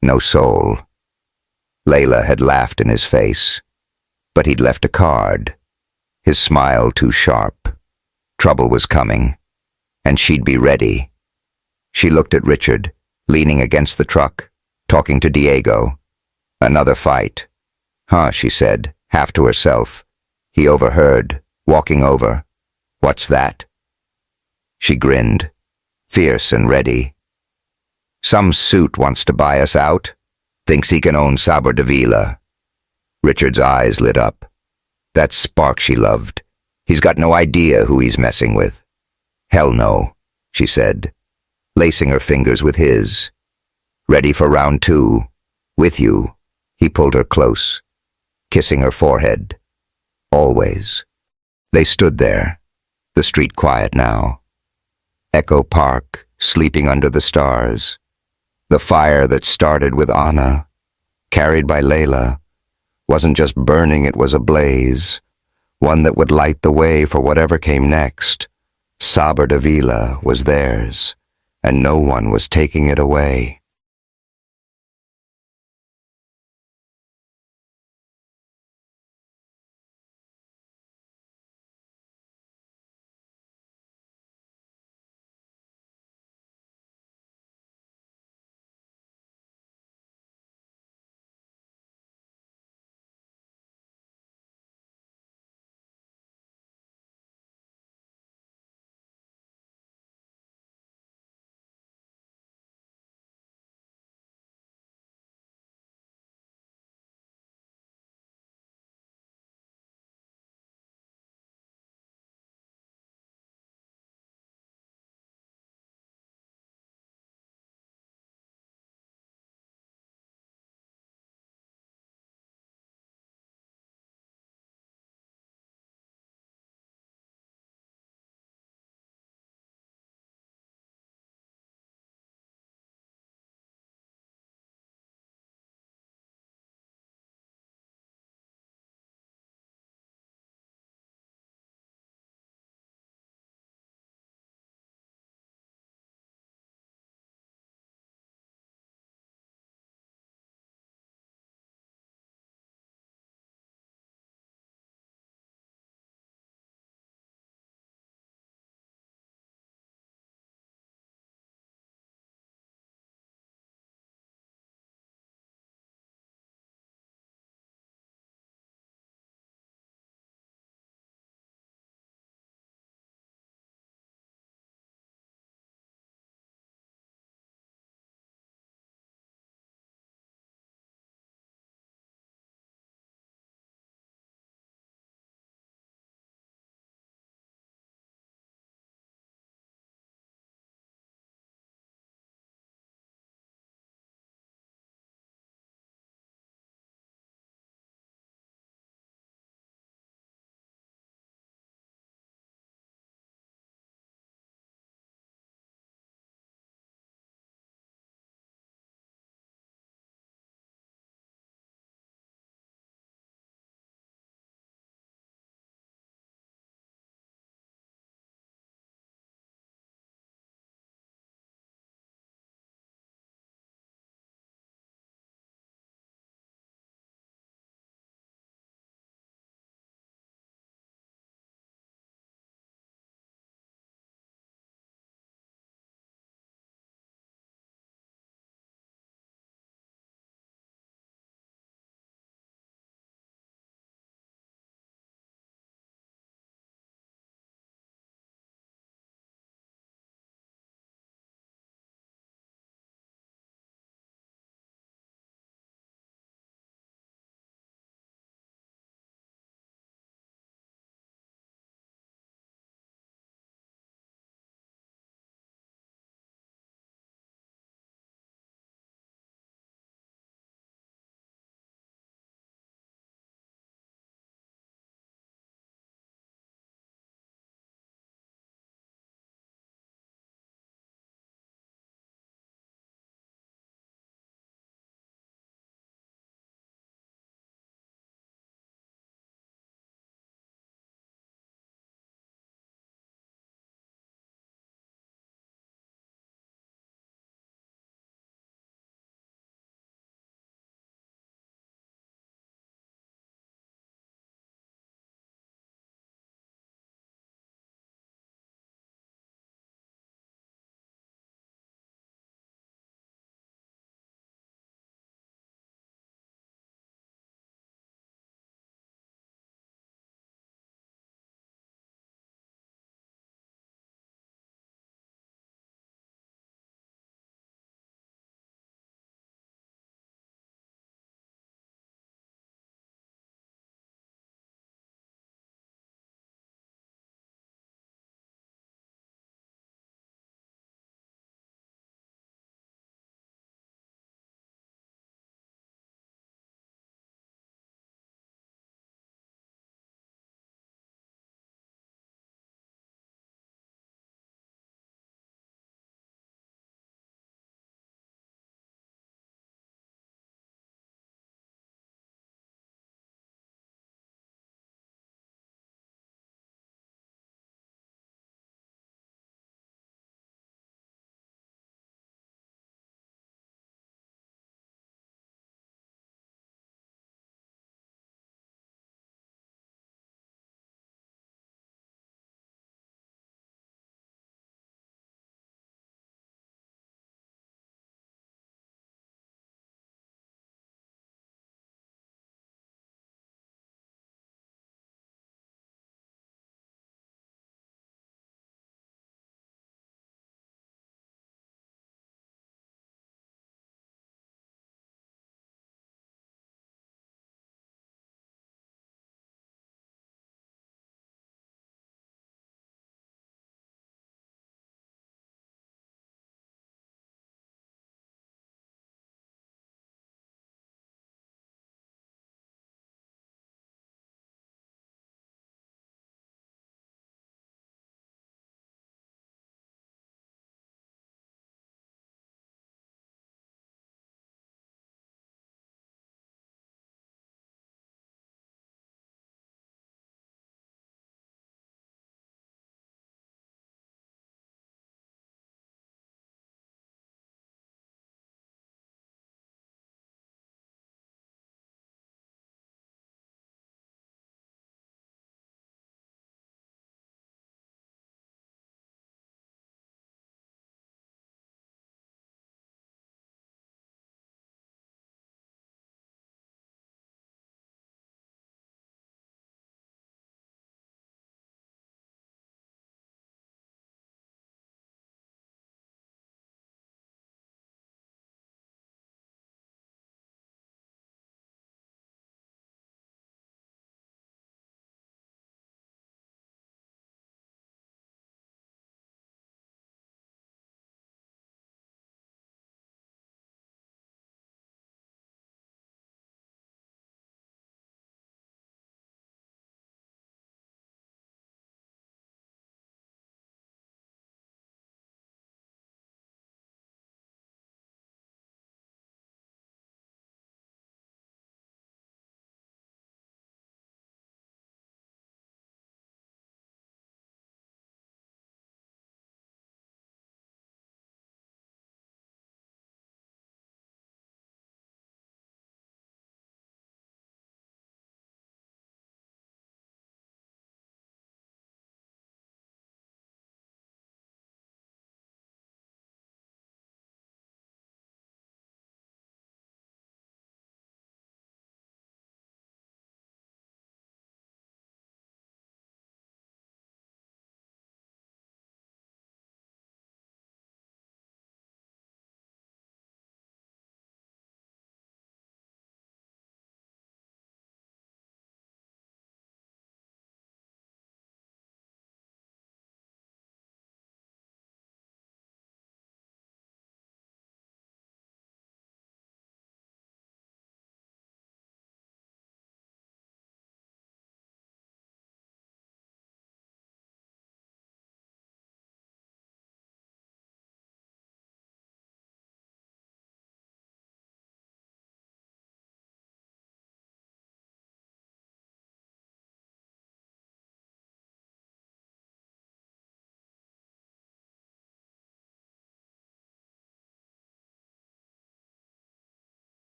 No soul. Layla had laughed in his face, but he'd left a card, his smile too sharp. Trouble was coming, and she'd be ready. She looked at Richard, leaning against the truck, talking to Diego. Another fight. "Huh," she said, half to herself. He overheard, walking over. "What's that?" She grinned, fierce and ready. "Some suit wants to buy us out. Thinks he can own Sabor de Vila." Richard's eyes lit up. That spark she loved. He's got no idea who he's messing with. "Hell no," she said, lacing her fingers with his. "Ready for round 2? With you." He pulled her close, kissing her forehead. "Always." They stood there, the street quiet now. Echo Park, sleeping under the stars. The fire that started with Anna, carried by Layla, wasn't just burning, it was ablaze, one that would light the way for whatever came next. Sabor de Vila was theirs, and no one was taking it away.